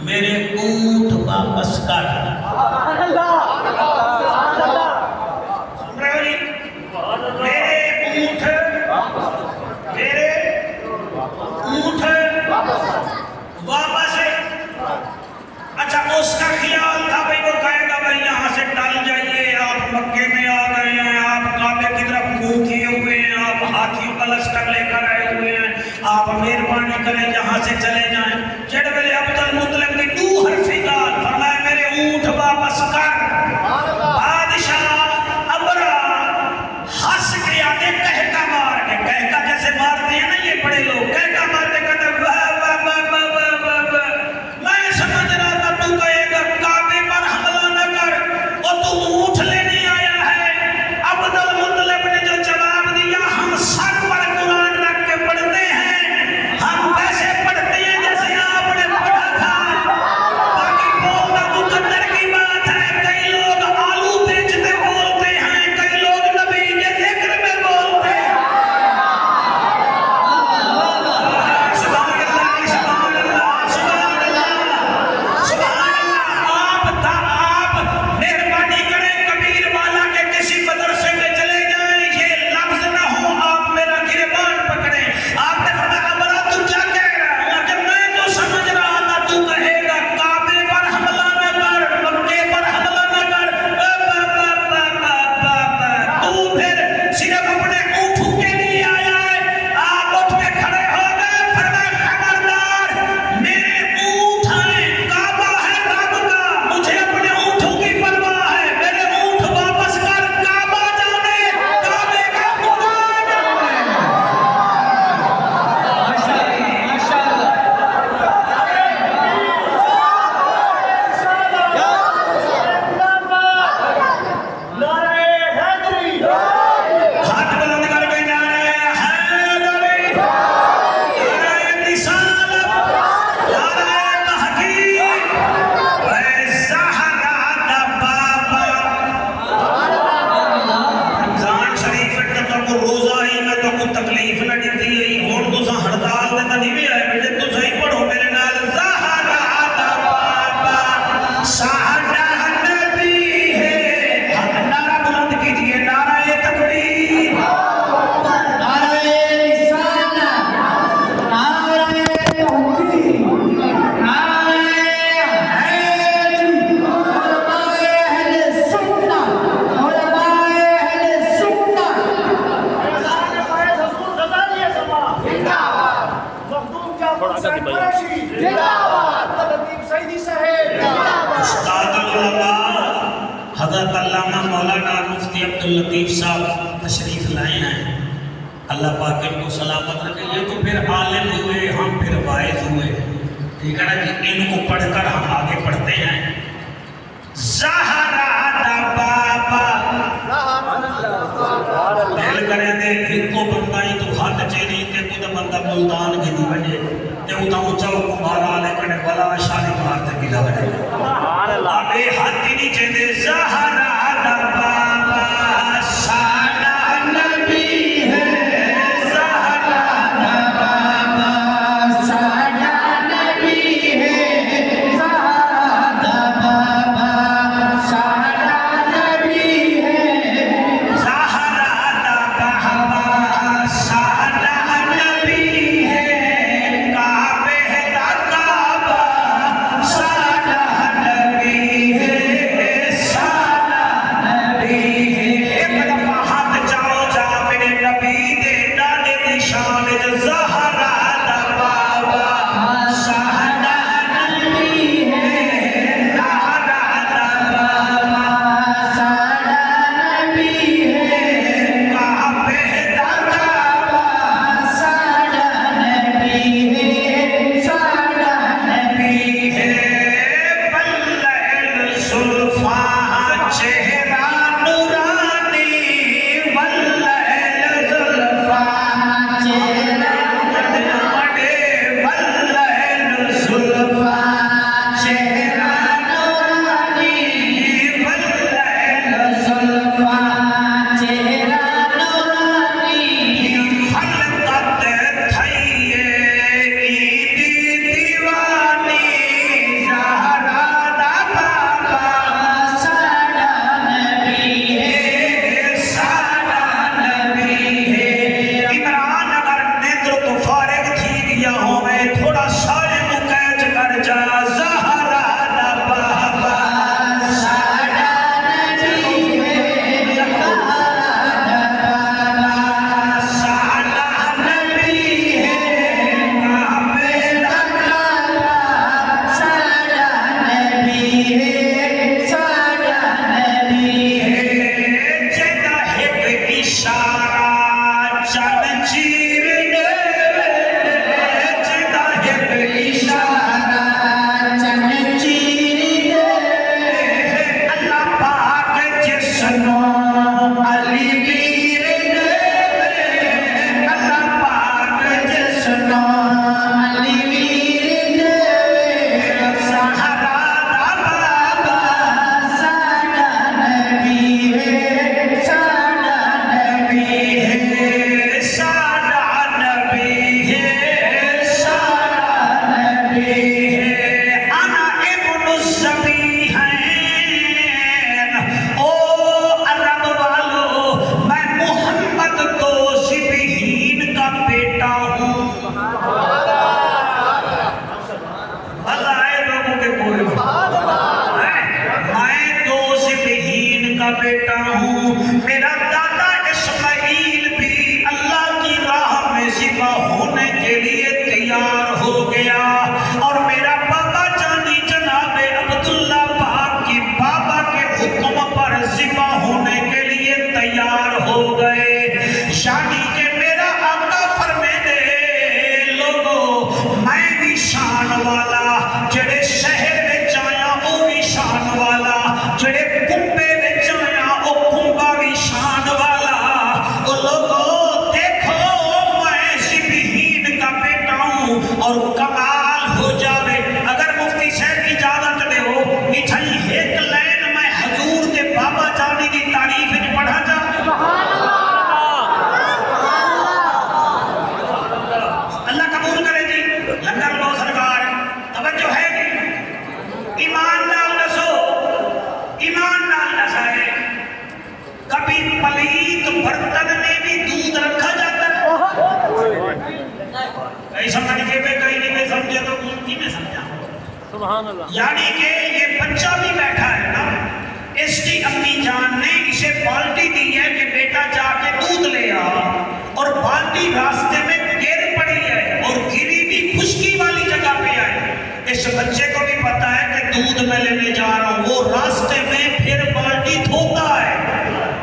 میرے اونٹ واپس کر. میرے اونٹ واپس. اچھا اس کا خیال تھا بھئی وہ کہے گا بھئی یہاں سے ٹل جائیے، آپ مکے میں آ گئے ہیں، آپ کعبے کی طرف منہ کیے ہوئے ہیں، آپ ہاتھیوں کا لشکر لے کر آئے ہوئے ہیں، آپ مہربانی کریں یہاں سے چلے جائیں. جڑ ویلے عبد المطلب نے 2 حرفی گال فرمایا میرے اونٹ واپس کر. بادشاہ ابرا ہنس کے آتے کہکا مار کے، کہکا جیسے مارتے ہیں نا یہ بڑے لوگ، کہکا مار کے کہتے واہ واہ واہ واہ واہ واہ واہ. میں سمجھ رہا تھا تو کہے گا کعبے پر حملہ نہ کر اور تو اونٹ لینے آیا ہے. عبد المطلب نے جو جواب دیا، ہم سر پر قرآن رکھ کے پڑھتے ہیں، ہم ویسے پڑھتے ہیں جیسے حاجی عبداللطیف صاحب تشریف لائے ہیں، اللہ پاک ان کو سلامت رکھے. یہ تو پھر عالم ہوئے، ہم پھر واعظ ہوئے. ٹھیک ہے نا جی، ان کو پڑھ کر ہم آگے پڑھتے ہیں. زہرا دا بابا دل کرے دے ہکو بندہ ہی تو ہاتھ چیری تے کود بندہ ملتان کی دی بجے تے اتا اچھا کو مارا لے کنے بلا شانی مارتے ملا بجے آبے ہاتھ نہیں چیدے. زہرا دا بابا سانا نبی ہے، زہرا دا بابا سانا نبی ہے، زہرا دا بابا سانا نبی ہے، زہرا دا بابا سانا نبی ہے، کعبہ دا کعبہ سانا نبی ہے، سانا نبی ہے. ایک دفعہ ہاتھ جاؤ جا میرے نبی دے نانے دی شان جو زہرا دا بابا سانا نبی ہے، زہرا دا بابا سانا نبی ہے، کعبہ دا کعبہ سانا نبی ہے، سانا نبی ہے. واللیل زلفاں چہرہ نورانی، واللیل زلفاں چہرہ نورانی، واللیل زلفاں چہرہ نورانی، واللیل زلفاں چہرہ نورانی. خلقت تھئیے عیدی دیوانی، زہرا دا بابا سانا نبی ہے، سانا نبی ہے. عمران اگر نیتر تو فارغ تھی گیا ہوں میں تھوڑا سارے مکیج کر جا. زہرا دا بابا سانا نبی ہے، زہرا دا بابا سانا نبی ہے، کعبہ دا کعبہ سانا نبی ہے، سانا نبی ہے. جدا ہک اشارہ چن چیر دے، جدا ہک اشارہ چن چیر دے، اللہ پاک جسنو علی ویر دے، اللہ پاک جسنو علی ویر دے. زہرا دا بابا سانا نبی ہے، سانا نبی ہے، سانا نبی ہے، سانا نبی ہے. انا ابن الزبیحین، او عرب والو میں محمد تو ذبیحین کا بیٹا ہوں. بظاہر لوگوں کے کوئی میں تو ذبیحین کا بیٹا ہوں. میرا دادا اسماعیل بھی اللہ کی راہ میں ذبح ہونے کے لیے تیار ہو گیا، اور میرا بابا جانی جناب عبداللہ پاک کی بابا کے حکم پر ذبح ہونے کے لیے تیار ہو گئے. یعنی کہ میرا آقا فرمے دے لوگو میں بھی شان والا، جڑے شہر میں جایا او بھی شان والا، جڑے کنبے میں جایا او کنبا بھی شان والا. او لوگو دیکھو میں ذبیحین کا بیٹا ہوں، اور کمال ہو جاوے اگر مفتی صاحب اجازت دے ہو اتھائی ایک لین میں حضور کے بابا جانی کی تعریف وچ پڑھا جا. اللہ قبول کرے جی. لنگر لو سرکار توجہ ہے جی. ایمان نال دسو، ایمان نال دسائے کبھی پلیت برتن میں بھی دودھ رکھا جاتا ہے؟ کئی سمجھ کے بے کئی نہیں میں سمجھے تو کی میں سمجھا. سبحان اللہ. یعنی کہ یہ بچہ بھی بیٹھا ہے نا، اس کی امی جان نے اسے بالٹی دی ہے کہ بیٹا جا کے دودھ لے آ، اور بالٹی راستے میں گر پڑی ہے اور گری بھی خشکی والی جگہ پہ آئی. اس بچے کو بھی پتا ہے کہ دودھ میں لینے جا رہا ہوں. وہ راستے میں پھر بالٹی دھوتا ہے.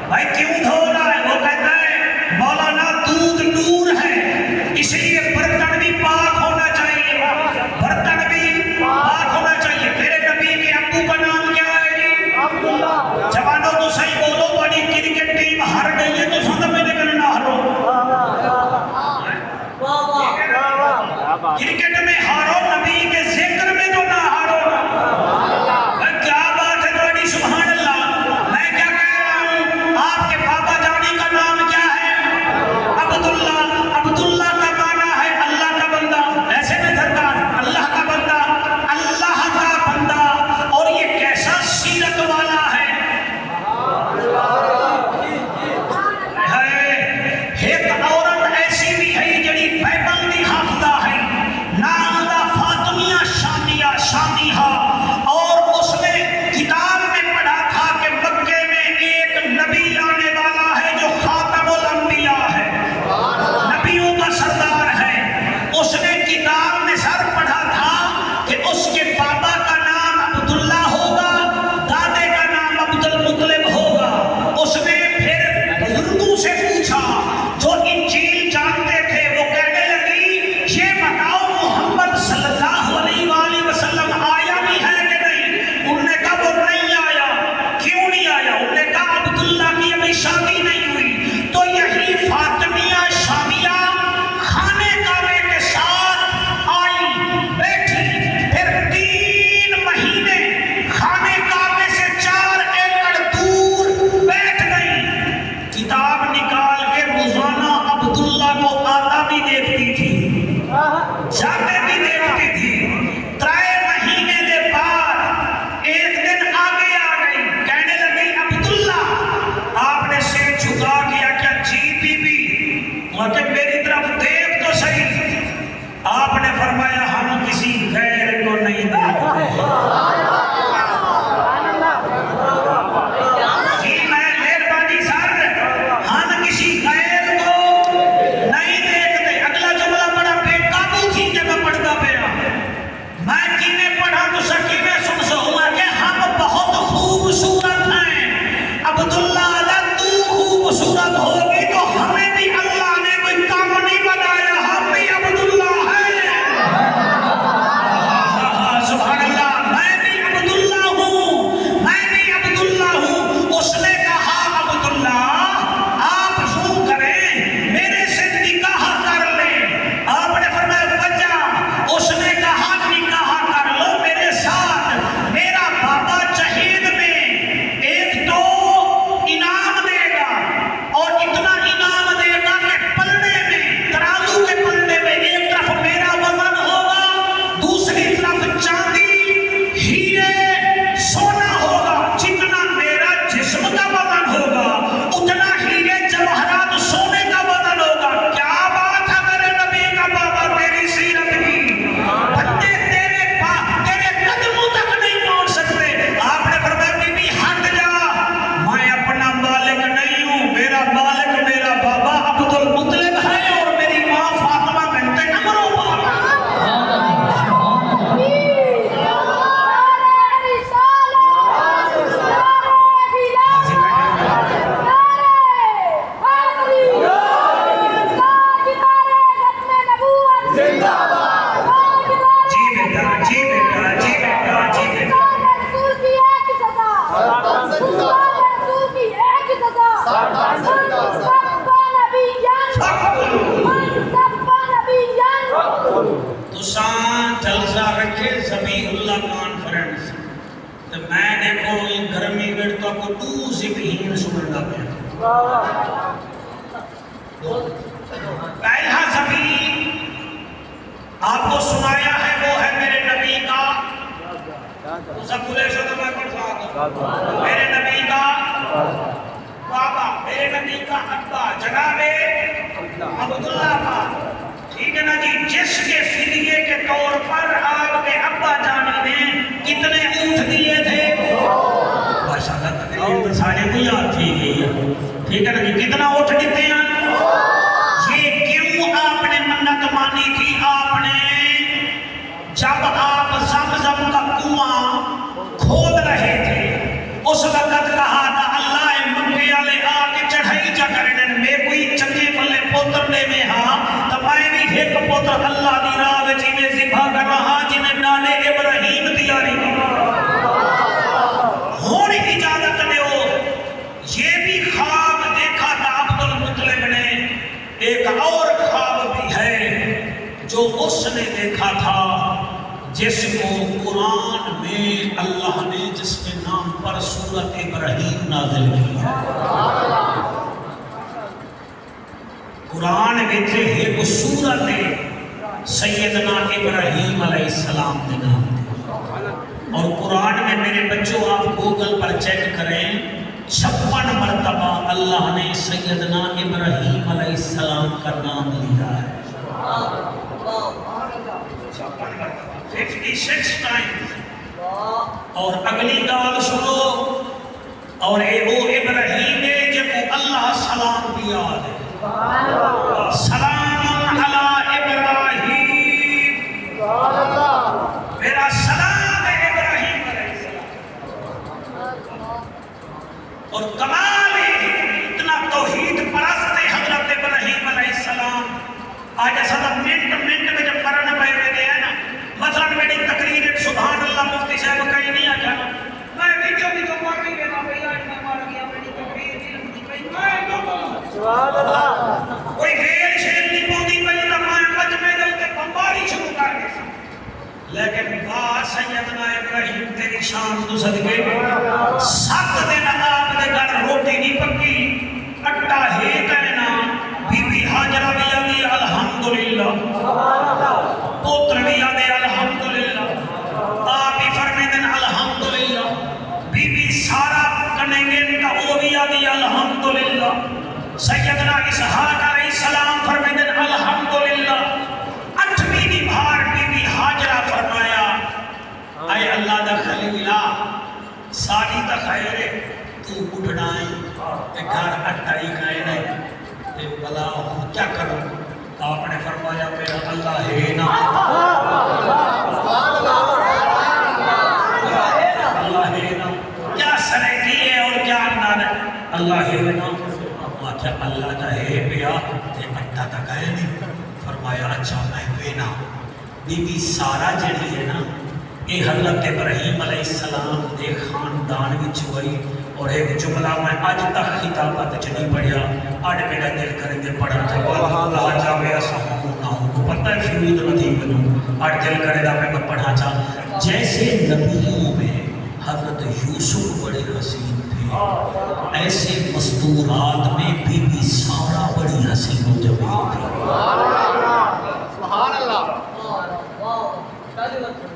بھائی ہر گئی ہے تو سندہ میں کرنے نہ ہارو کرکٹ میں ہارو نبی کے ذکر میں تو نہ ہارو کیا بات ہے تو سبحان اللہ میں کیا کہہ رہا ہوں آپ کے بابا جانی کا نام کیا ہے عبداللہ کا معنی ہے اللہ کا بندہ ایسے میں سرکار اللہ کا بندہ اور یہ کیسا سیرت والا ہے ایک عورت ایسی بھی ہے جڑی پیبندی حافظہ ہے نام دا فاطمیہ شامیہ اور اس نے کتاب میں پڑھا تھا کہ مکے میں ایک نبی آنے والا ہے جو خاتم الانبیاء ہے نبیوں کا سردار ہے اس نے کتاب میں سر پڑھا تھا کہ اس کے بابا کا نام عبداللہ ہوگا دادے کا نام عبد المطلب ہوگا اس نے پھر بزرگوں سے پوچھا جو انجیل جانتے تھے وہ کہنے لگی یہ بتاؤ محمد صلی اللہ علیہ وآلہ وسلم آیا بھی ہے کہ نہیں انہوں نے کہا وہ نہیں آیا کیوں نہیں آیا انہوں نے کہا عبداللہ کی ابھی شادی نہیں ہوئی تو یہی فاطمیہ شامیہ خانے کعبے کے ساتھ آئی بیٹھی پھر 3 مہینے خانے کعبے سے 4 ایکڑ دور بیٹھ گئی کتاب نکال کے روزانہ عبداللہ کو آتا بھی دیکھتی تھی جاتے بھی دیکھتی تھی 3 مہینے کے بعد ایک دن آگے آ گئی کہنے لگی عبداللہ آپ نے سر جھکا کیا کیا جی بی بی کہ میری طرف دیکھ تو صحیح آپ نے فرمایا ہم کسی غیر کو نہیں دیکھتے جی میں مہربانی سر ہم کسی غیر کو نہیں دیکھتے اگلا جملہ بڑا بے قابو تھی کہ میں پڑھتا پیا میں کینے پڑھا تو سکی میں سن سکوں کہ ہم بہت خوبصورت ہیں عبداللہ اگر تو خوبصورت ہوگی تو ہمیں بھی اللہ نے کوئی کام نہیں بنایا ہم بھی عبداللہ ہیں سبحان اللہ میں بھی عبداللہ ہوں اس نے کہا عبداللہ آپ یوں کریں میرے سے نکاح کر لیں آپ نے فرمایا وجہ اس نے کہا نکاح کر لو میرے ساتھ میرا بابا جہید میں ایک تو انعام دے گا اور اتنا انعام دے گا کہ پلڑے میں ترازو کے پلڑے میں ایک طرف میرا وزن ہوگا دوسری طرف چاندی ہیرے سونا ہوگا جتنا میرا جسم کا وزن ہوگا اتنا ہیرے جواہرات سونے کا وزن ہوگا کیا بات ہے میرے نبی کا بابا تیری سیرت کی بندے تیرے قدموں تک نہیں پہنچ سکتے آپ نے فرمایا بی بی ہٹ جا میں اپنا مالک نہیں ہوں میرا مالک میرا بابا عبد المطلب ہے اور میری ماں فاطمہ بنت عمرو پاک تساں جلسہ رکھے ذبیح اللہ کانفرنس تو میں نے کوئی گرمی بیٹھتا کو تو ذبیحین سننا پیا پہلا ذبیح آپ کو سنایا ہے وہ ہے میرے نبی کا سکولے شدہ میں پڑھ سکتا میرے نبی کا بابا میرے نبی کا ابا جناب عبداللہ کا ٹھیک ہے نا جی جس کے فدیے کے طور پر آپ کے ابا جان نے کتنے اونٹ دیے تھے ماشاءاللہ تقریباً تو سارے کو یاد تھی گئی ٹھیک ہے نا جی کتنا اونٹ دیتے ہیں یہ کیوں آپ نے منت مانی تھی آپ نے جب آپ زمزم کا کنواں کھود رہے تھے اس وقت کہا تھا اللہ مکے والے آ کے چڑھائی چا کرنے میں کوئی چنگے پلے پوتر نے میں ہاں تمہیں بھی ایک پوتر اللہ دی راہ جی میں ذبح کر رہا جی میں نالے ابراہیم تیاری ہونی اجازت نے ہو یہ بھی خواب دیکھا ایک اور خواب بھی ہے جو اس نے دیکھا تھا، جس کو قرآن میں اللہ نے جس کے نام پر سورۃ ابراہیم نازل کی ہے۔ قرآن وچ ایک سورت سیدنا ابراہیم علیہ السلام کے نام تے، اور قرآن میں میرے بچوں آپ گوگل پر چیک کریں 56 مرتبہ اللہ نے سیدنا ابراہیم علیہ السلام کا نام لیا ہے، 56 ٹائمز۔ اور اگلی گال سنو، اور اے وہ ابراہیم ہے جب اللہ سلام دیا ہے، سلام علی ابراہیم، میرا سلام ہے ابراہیم علیہ السلام۔ اور کمال اتنا توحید پرست ہے حضرت ابراہیم علیہ السلام، آج ایسا منٹ میں جب پڑھنے پہ ہوئے ہیں نا، مثلا میری تقریر سبحان اللہ مفتی صاحب کہیں نہیں آ جانا، میں ویڈیو مار نہیں دینا بھئی آج میں مار گیا میری تقریر نہیں لگتی بھئی میں سبحان اللہ، کوئی ویل شیل نہیں پوندی بھئی تو میں بچ میں دل کے بمباری شروع کر کے سا، لیکن واہ سیدنا ابراہیم تیری شان تو صدقے 7 دن آپ دے گھر روٹی نہیں پکی، اٹا ہے کہنا، بی بی حاجرہ بھی آگی الحمدللہ، پوتر بھی آگے الحمدللہ، آپ ہی فرمیدن الحمدللہ، بی بی سارا کننگن کا وہ بھی آگی الحمدللہ، سیدنا اسحاق علیہ السلام فرمیدن الحمدللہ، 8ویں نبھار بی بی حاجرہ فرمایا اے اللہ دا خلیلہ ساری تا خیر ہے، تو اٹھنائی کہ گھر اٹھائی کہنے کہ بلا ہوں کیا کروں، آپ نے فرمایا میرا اللہ ہے نا، اللہ ہے نا، کیا سرحدی ہے اور کیا اندان ہے، اللہ ہے نا، آجا اللہ کا ہے پیا تے اٹھا تا کہنے، فرمایا اچھا میں بینا، بی بی سارا جڑی ہے نا، اے حضرت ابراہیم علیہ السلام دے خاندان وچ ہوئی، اور ایک جملہ میں آج تک خطابت نہیں پڑھیا، آج میرا دل کریں دے پڑھا تھا، اللہ جاوے ایسا ہوں نہ ہوں، کو پتہ ہے فیمید ندی بنوں، آج دل کرے دا میں پڑھا تھا، جیسے نبیوں میں حضرت یوسف بڑے حسین تھے، ایسے مستورات میں بی بی سارا بڑی حسین و جمیل تھی، سبحان اللہ،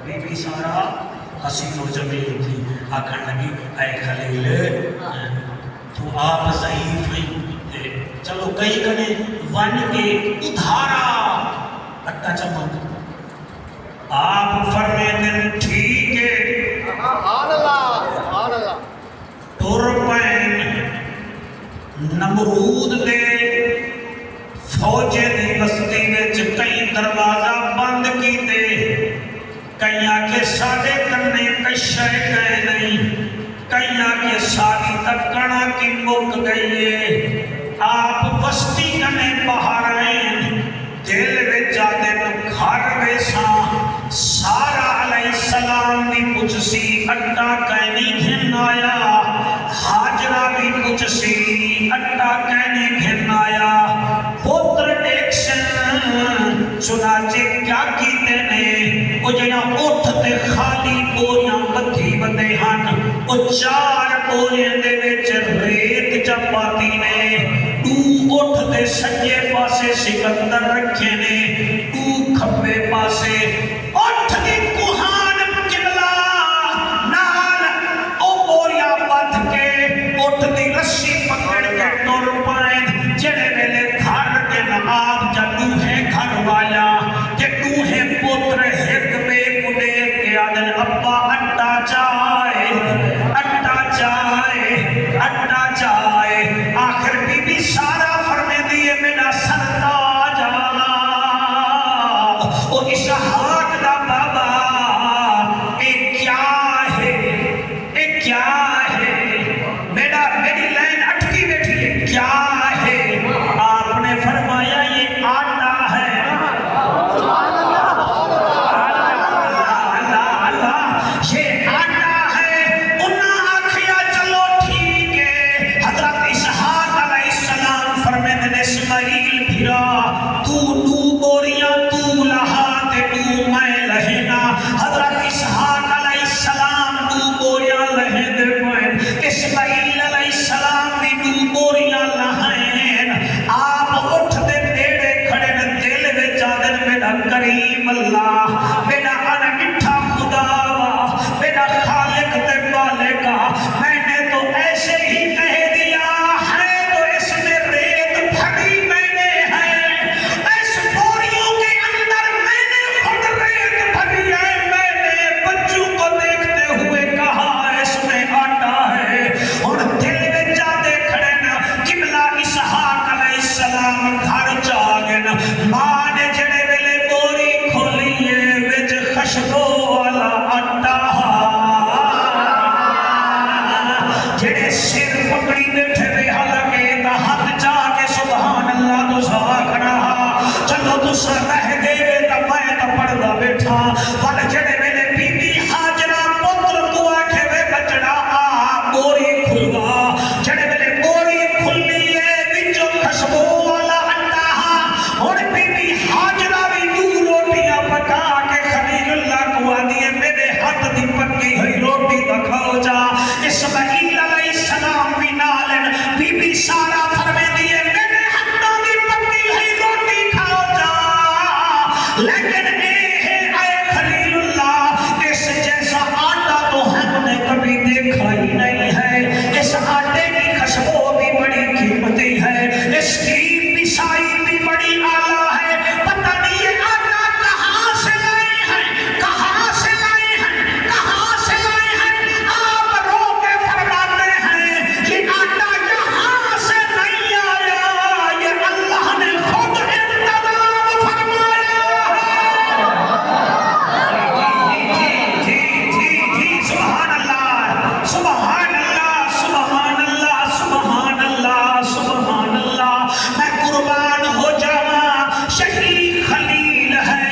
بی بی سارا حسین و جمیل تھی، آکھن لگی اے خلیل تو آپ ضعیف ہیں، چلو کئی کنے ون کے ادھارا اٹھا چمک، آپ فرمیدن ٹھیک ہے، سبحان اللہ، سبحان اللہ، ترپین نمرود دے فوجے دی بستی وچ کئی دروازہ بند کیتے، کئی آکے سادے کرنے کشے گئے نہیں، کئی آکے سادی تکڑا کی مک گئیے، آپ بستی کنے باہر آئیں، دل وچ جاتے تو گھر ویسا، سارا علیہ السلام بھی کچھ سی اٹا کہنی گھن آیا، حاجرہ بھی کچھ سی اٹا کہنی گھن آیا، پتر ڈیکشن چنانچہ کیا کیتے نے، وہ جنہاں اٹھتے خالی بوریاں بدھی بدے ہن، وہ 4 بوریاں دے وچ ریت چپاتی نے، تو اٹھتے سجے پاسے سکندر رکھے نے، تو کھپے پاسے اٹھ دی کوہان قبلہ نال او بوریاں بدھ کے اٹھ دی رسی پکڑ کے ٹر پائیں، جڑے ویلے گھر کے نواب جدو ہے گھر والا جدو ہے پتر ہک بے بڑے کے آدن ابا اٹا چائے اٹا چائے اٹا چائے، آخر بی بی سارا فرمے دیئے میرا سرتاج آنا، تسا رہ گئے تو میں تو پڑھدا بیٹھا ول جڑے میرے بی بی ہاجرہ پتر کو آکھے وے بچڑا آ بوری کھلوا جڑے میرے بوری کھلی ہے وچوں خوشبو والا انڈا ہن بی بی ہاجرہ بھی دو روٹیاں پکا کے خلیل اللہ کو آدھی ہے میرے ہاتھ دی پکی ہوئی روٹی دا کھاؤ جا اسماعیل علیہ السلام بھی نالن بی بی سارا فرمے دیے میرے ہاتھوں دی پکی ہوئی روٹی کھاؤ جا لیکن اے خلیل اللہ اس جیسا آٹا تو ہم نے کبھی دیکھا ہی نہیں ہے اس آٹے کی خوشبو بھی بڑی قیمتی ہے اس کی پسائی بھی بڑی اعلیٰ ہے پتہ نہیں یہ آٹا کہاں سے لائے ہیں کہاں سے لائے ہیں کہاں سے لائے ہیں آپ رو کے فرماتے ہیں یہ آٹا یہاں سے نہیں آیا یہ اللہ نے خود انتظام فرمایا ہے جی سبحان اللہ سبحان اللہ سبحان اللہ سبحان اللہ سبحان اللہ میں قربان ہو جاواں شہید خلیل ہے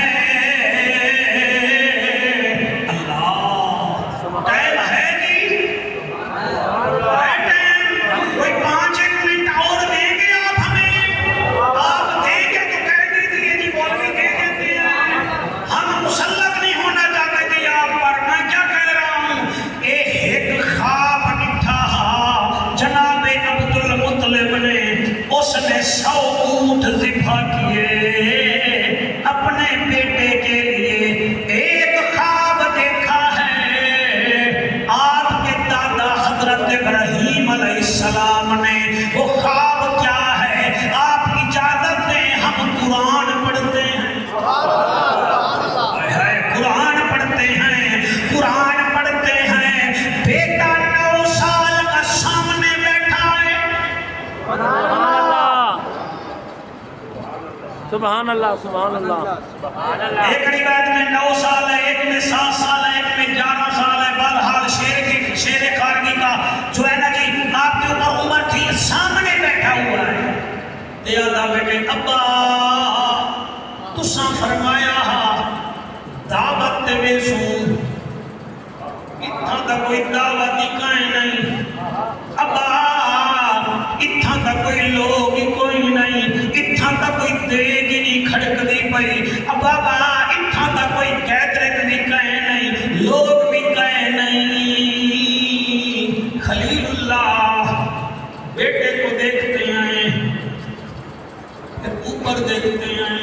اللہ ٹائم ہے جی ہے ٹائم کوئی 5 منٹ اور دیں گے آپ ہمیں آپ دیں گے تو کہہ دیجیے جی مولوی دے دیتے ہیں ہم مسلط نہیں ہونا چاہتے جی آپ پر میں کیا کہہ رہا ہوں ایک خواب نٹھا جناب عبد المطلب نے اس نے 100 اونٹ ذبح کیے اپنے بیٹے کے لیے ایک خواب دیکھا ہے آپ کے دادا حضرت ابراہیم علیہ السلام نے وہ خواب کیا ہے آپ اجازت دیں ہم قرآن پڑھتے ہیں قرآن پڑھتے ہیں قرآن پڑھتے ہیں بیٹا 9 سال کا سامنے بیٹھا ہے سبحان اللہ سبحان اللہ ایک روایت میں 9 سال ہے ایک میں 7 سال ہے ایک میں 11 سال ہے بہرحال شیر خارگی کا جو ہے نا جی آپ کے اوپر عمر تھی سامنے بیٹھا ہوا ہے دیادا بیٹے ابا تساں فرمایا دعوت تے ویسوں اتھاں دا کوئی دعوت ہی کائیں نہیں ابا اتھاں دا کوئی لوگ ہی کوئی نہیں اتھاں دا کوئی دیگ ہی نہیں کھڑک دی پئی ابا اتھاں دا کوئی گیدرنگ بھی کہیں نہیں لوگ بھی کہیں نہیں خلیل اللہ بیٹے کو دیکھتے ہیں پھر اوپر دیکھتے ہیں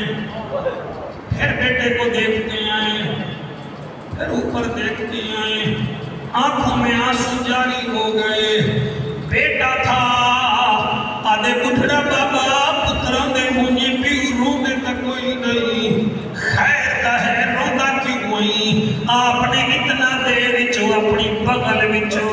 پھر بیٹے کو دیکھتے ہیں پھر اوپر دیکھتے ہیں آنکھوں میں آنسو جاری ہو گئے بیٹا تھا آدھے بڑھڑا بابا پتران دے مجھے بھی روندے تک کوئی نہیں خیر کا ہے روندہ کیوں ہوئی آپ نے اتنا دے وچو اپنی بغل وچو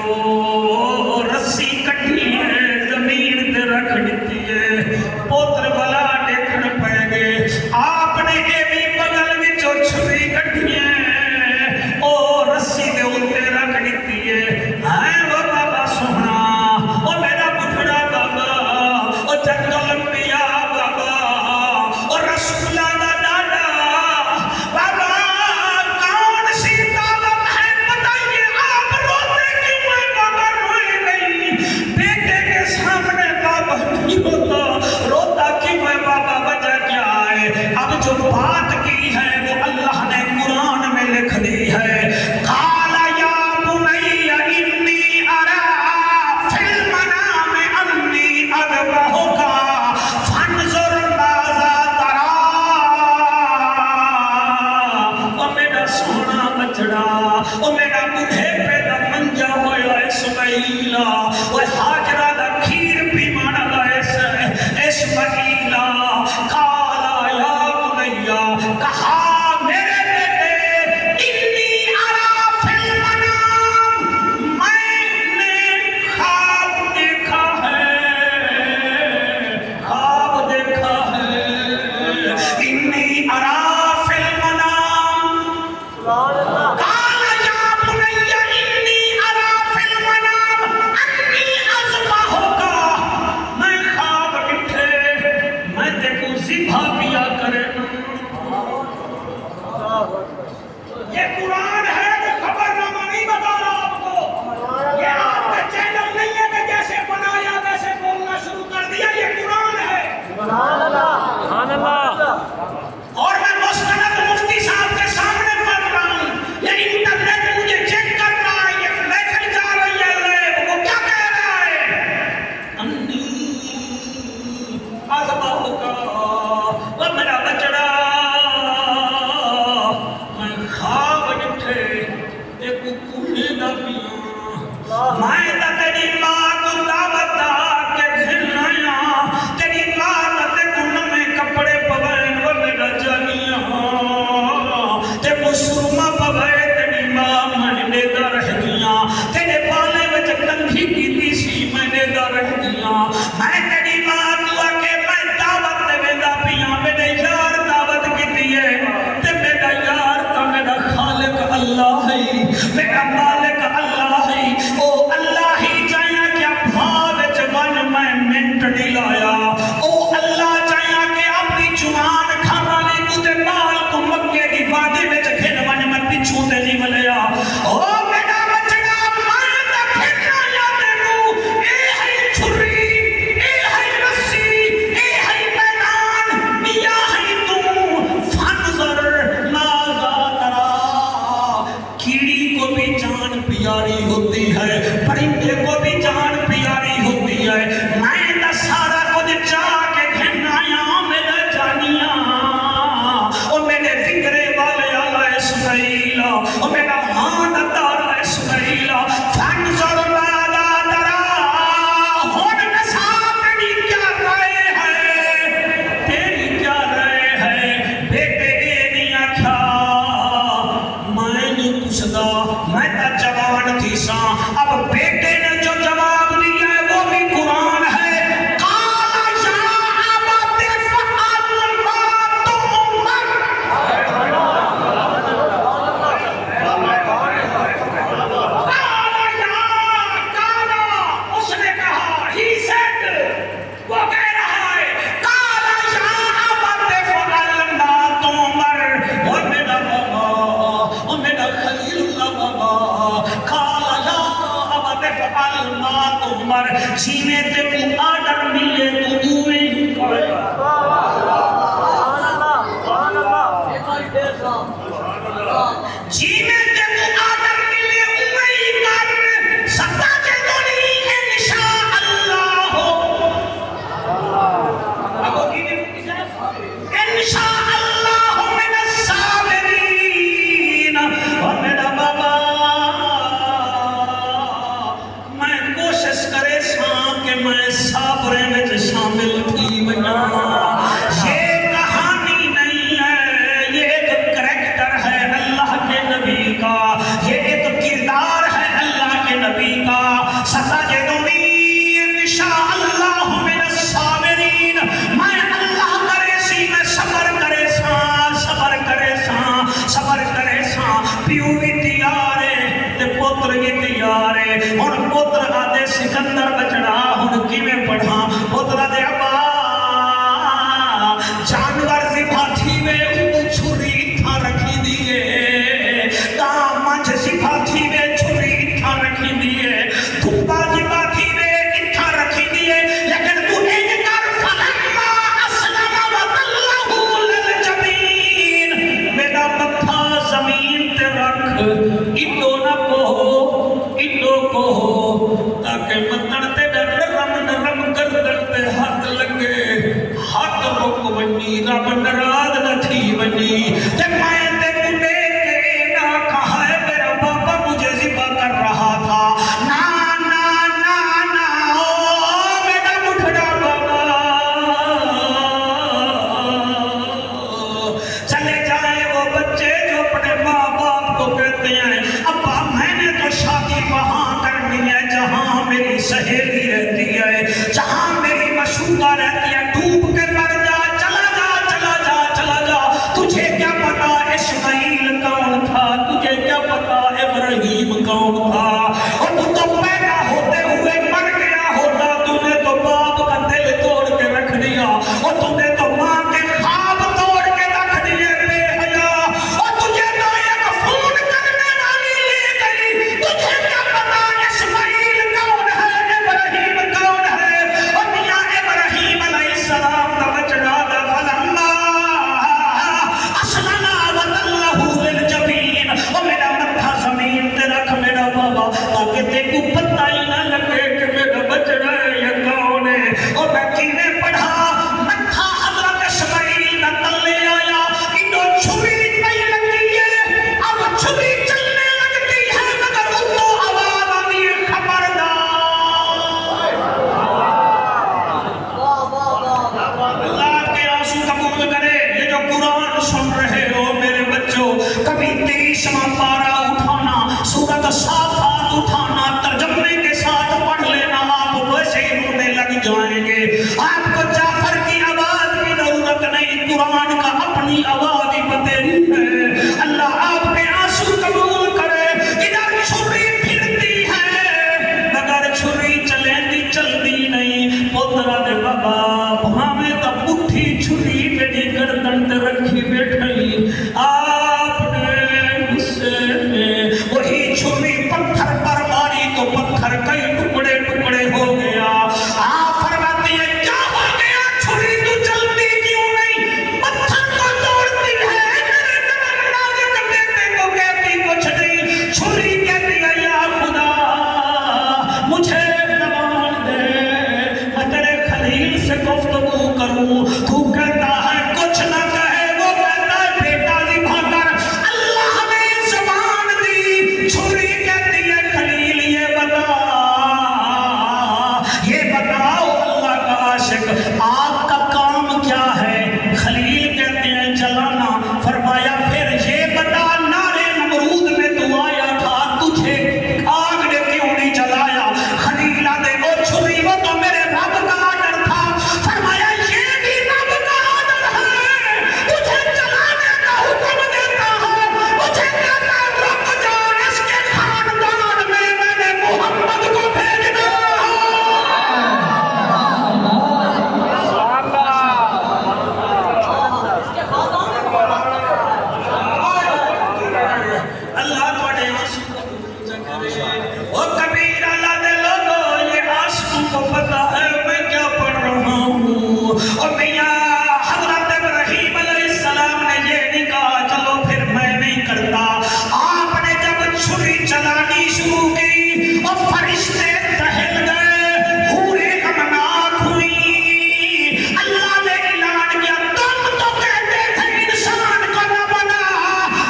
رسی کٹھی ہے زمین تے رکھ دیتی ہے پوتر والا دیکھن پہ گئے آپ نے یہ بھی بغل وچو چھری کٹھی ہے او رسی دے اتے رکھ دیتی ہے آئے وہ بابا سونا او میرا بڑھڑا بابا او جنگل انبیاء بابا او رسولہ دا دادا بابا کون سی دعوت ہے بتائیے آپ روتے کیوں ہیں بابا روئے نہیں بیٹے کے سامنے بابا نہیں ہوتا روتا کیوں ہے بابا وجہ کیا ہے اب جو بات کی ہے وہ اللہ نے قرآن میں لکھ دی ہے قال یا بنی انی ارا فی المنام انی اذبحک رہتی ہے ڈوب کے مر جا چلا جا چلا جا چلا جا تجھے کیا پتا اسماعیل کون تھا تجھے کیا پتا ابراہیم کون تھا اور تو پیدا ہوتے ہوئے مر گیا ہوتا تو نے تو باپ کا دل توڑ کے رکھ دیا اور تو نے تو ماں کے خواب توڑ کے رکھ دیے بے حیا اور تجھے تو ایک فون کرنے والی لے گئی تجھے کیا پتا اسماعیل کون ہے ابراہیم کون ہے اور میاں ابراہیم علیہ السلام کا بچڑا دا فلما اسلما وتلہ للجبین اور میرا متھا زمین تے رکھ میرا بابا تاکہ تے کو پتہ ہی نہ لگے کہ میرا بچڑا ہے یا کون ہے اور میں کینے پڑھا متھا حضرت اسماعیل کا تلے آیا انو چھری نہیں لگی ہے اب چھری چلنے لگتی ہے مگر ان تو آواز آتی ہے خبردار اللہ کے آنسو قبول کرے یہ جو قرآن سن رہے ہو میرے بچوں کبھی 23واں پارہ اٹھانا سورۃ صافات اٹھانا ترجمے کے ساتھ پڑھ لینا آپ ویسے ہی رونے لگ جائیں گے آپ کو جعفر کی آواز کی ضرورت نہیں قرآن کا اپنی آواز ہی بتیری ہے اللہ آپ کے آنسو قبول کرے ادھر چھری پھرتی ہے مگر چھری چلتی نہیں پوترا دے بابا بھامے تا پٹھی چھری میری گردن تے رکھی بیٹھئی آپ نے غصے میں وہی چھری پتھر پر ماری تو پتھر کئی ٹکڑے ٹکڑے ہو گیا آپ فرماتی ہے کیا ہو گیا چھری تو چلتی کیوں نہیں پتھر کو توڑتی ہے میرے نازک بیٹے کو کہتی کچھ نہیں چھری کہتی ہے یا خدا مجھے زبان دے میں تیرے خلیل سے گفتگو کروں تو کہتا ہے کچھ نہ کہے وہ کہتا ہے بیٹا ذبح کر اللہ نے زبان دی چھری کہتی ہے خلیل یہ بتاؤ اللہ کا عاشق آگ کا کام کیا ہے خلیل کہتے ہیں جلانا فرمایا پھر یہ بتا نارے نمرود میں تو آیا تھا تجھے آگ نے کیوں نہیں جلایا خلیلہ دے وہ چھری وہ تو میرے رب کا آرڈر تھا فرمایا یہ بھی رب کا آرڈر ہے تجھے جلانے کا حکم دیتا ہے مجھے کہتا ہے رب جان اس کے خاندان میں نے محمد کو بھیجنا اللہ توڑے عاشق کو پوچھا کرے وہ کبیر اللہ دے لوگو یہ عاشقوں کو پتا ہے میں کیا پڑھ رہا ہوں اور میاں حضرت ابراہیم علیہ السلام نے یہ نہیں کہا چلو پھر میں نہیں کرتا آپ نے جب چھری چلانی شروع کی اور فرشتے دہل گئے حوریں غمناک ہوئی اللہ نے اعلان کیا تم تو کہتے تھے انسان کو نہ بنا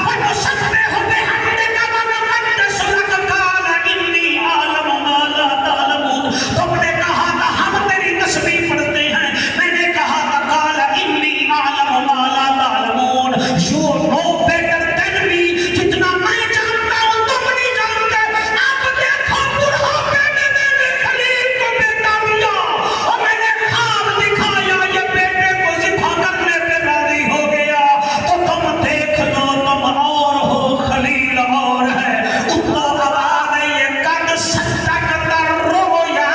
اور وہ سب میں ہوتے ہمیں کا بنا قدس لک قال انی عالم ما لا تعلمون تم نے کہا تھا ہم تیری تسبیح پڑھتے ہیں میں نے کہا تھا قال انی عالم ما لا تعلمون you know better than me جتنا میں جانتا ہوں تم نہیں جانتے اب دیکھو بڑھاپے میں نے خلیل کو بیٹا دیا اور میں نے خواب دکھایا یہ بیٹے کو ذبح کرنے پہ راضی ہو گیا تو تم دیکھ لو تم اور ہو خلیل اور ہے اتنا آواز ہے یہ قد صدقت الرؤیا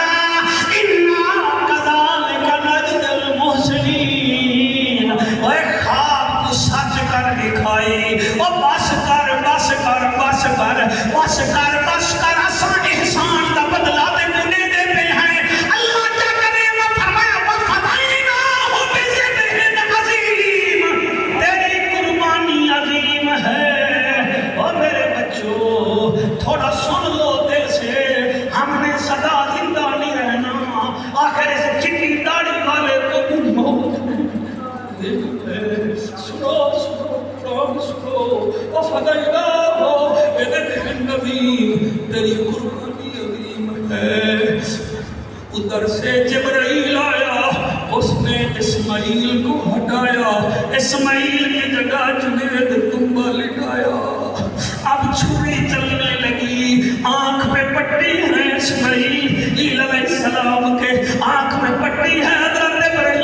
انا کذالک نجزی المحسنین وہ خواب کو سچ کر دکھائی اور بس کر بس کر بس کر بس کر بس کر آسان احسان کا بدلہ دینے دے پہ ہیں اللہ کیا کرے وہ فرمایا وَفَدَيْنَاهُ بِذِبْحٍ عَظِيمٍ تیری قربانی عظیم ہے اور میرے بچوں تھوڑا سن لو دل سے ہم نے سدا زندہ نہیں رہنا آخر اس چٹی داڑھی والے کو بھی موت سنو سنو قرآن سنو وَفَدَيْنَاهُ بِذِبْحٍ عَظِيمٍ تیری قربانی عظیم ہے ادھر سے جبرائیل آیا اس نے اسماعیل کو ہٹایا اسماعیل کی جگہ جنید تنبا لٹایا اب چھری چلنے لگی آنکھ میں پٹی ہے اسماعیل علیہ السلام کے آنکھ میں پٹی ہے حضرت ابراہیم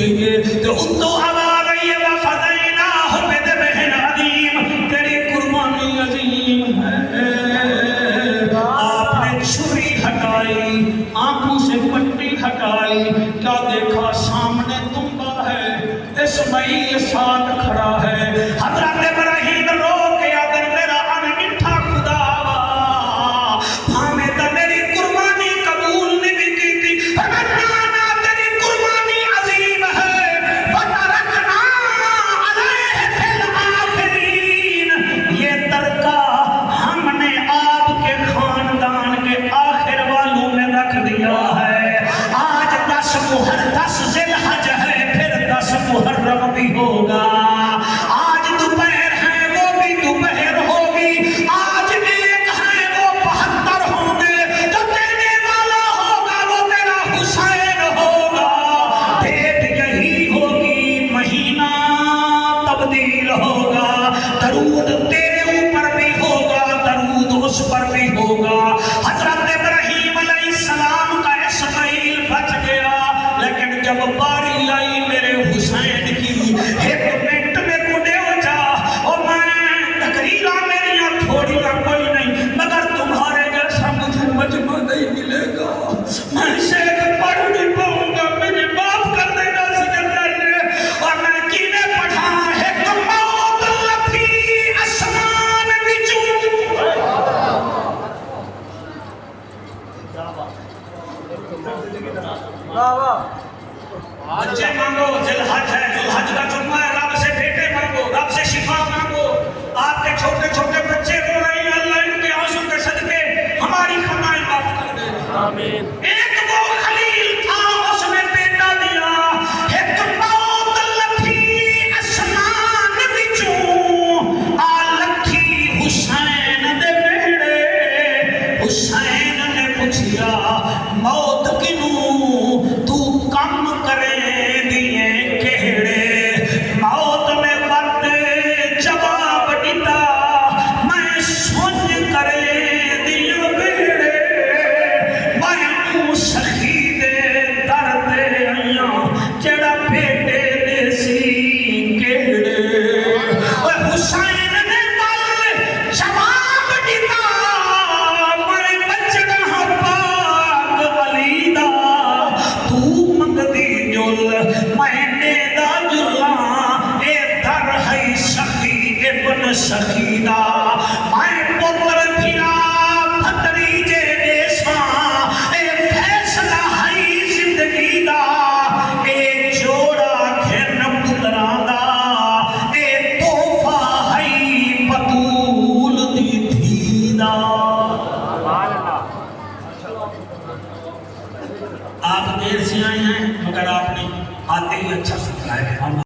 گئی ہے تو ان تو اب آ گئی ہے وَفَدَيْنَاهُ بِذِبْحٍ عَظِيمٍ تیری قربانی عظیم ہے آپ نے چھری ہٹائی آنکھوں سے پٹی ہٹائی کیا دیکھا سامنے تمبا ہے اسماعیل ساتھ کھڑا ہے حضرت ابراہیم رو کے آدر میرا انمٹھا خدا ہمیں تو میری قربانی قبول نہیں کی تھی فرمانا تیری قربانی عظیم ہے وَتَرَكْنَا عَلَيْهِ فِي الْآخِرِينَ یہ ترکہ ہم نے آپ کے خاندان کے آخر والوں میں رکھ دیا ہے آج 10 ذی الحج ہے پھر 10 محرم بھی ہوگا آج دوپہر ہے وہ بھی دوپہر ہوگی آج ایک ہے وہ 72 ہوں گے جو دینے والا ہوگا وہ تیرا حسین ہوگا ڈیٹ یہی ہوگی مہینہ تبدیل ہوگا درود تیرے اوپر بھی ہوگا درود اس پر بھی ہوگا حضرت ابراہیم علیہ السلام کا اسماعیل بچ گیا لیکن جب باری آئی میرے حسین کی ایک منٹ میں کنے ہو جا اور میں تقریرہ میری تھوڑیاں کوئی نہیں مگر تمہارے جیسا مجھے مجمع نہیں ملے گا میں شیخ پڑھ نہیں پاؤں گا مجھے معاف کر دے گا سکندر نے اور میں کینے پڑھا ہے کہ موت لفی اسمان بچوں بچے مانگو ذی الحج ہے ذی الحج کا جمعہ ہے رب سے بیٹے مانگو رب سے شفا مانگو آپ کے چھوٹے چھوٹے بچے رو رہے ہیں اللہ ان کے آنسو کے صدقے ہماری خطائیں معاف کر دے آمین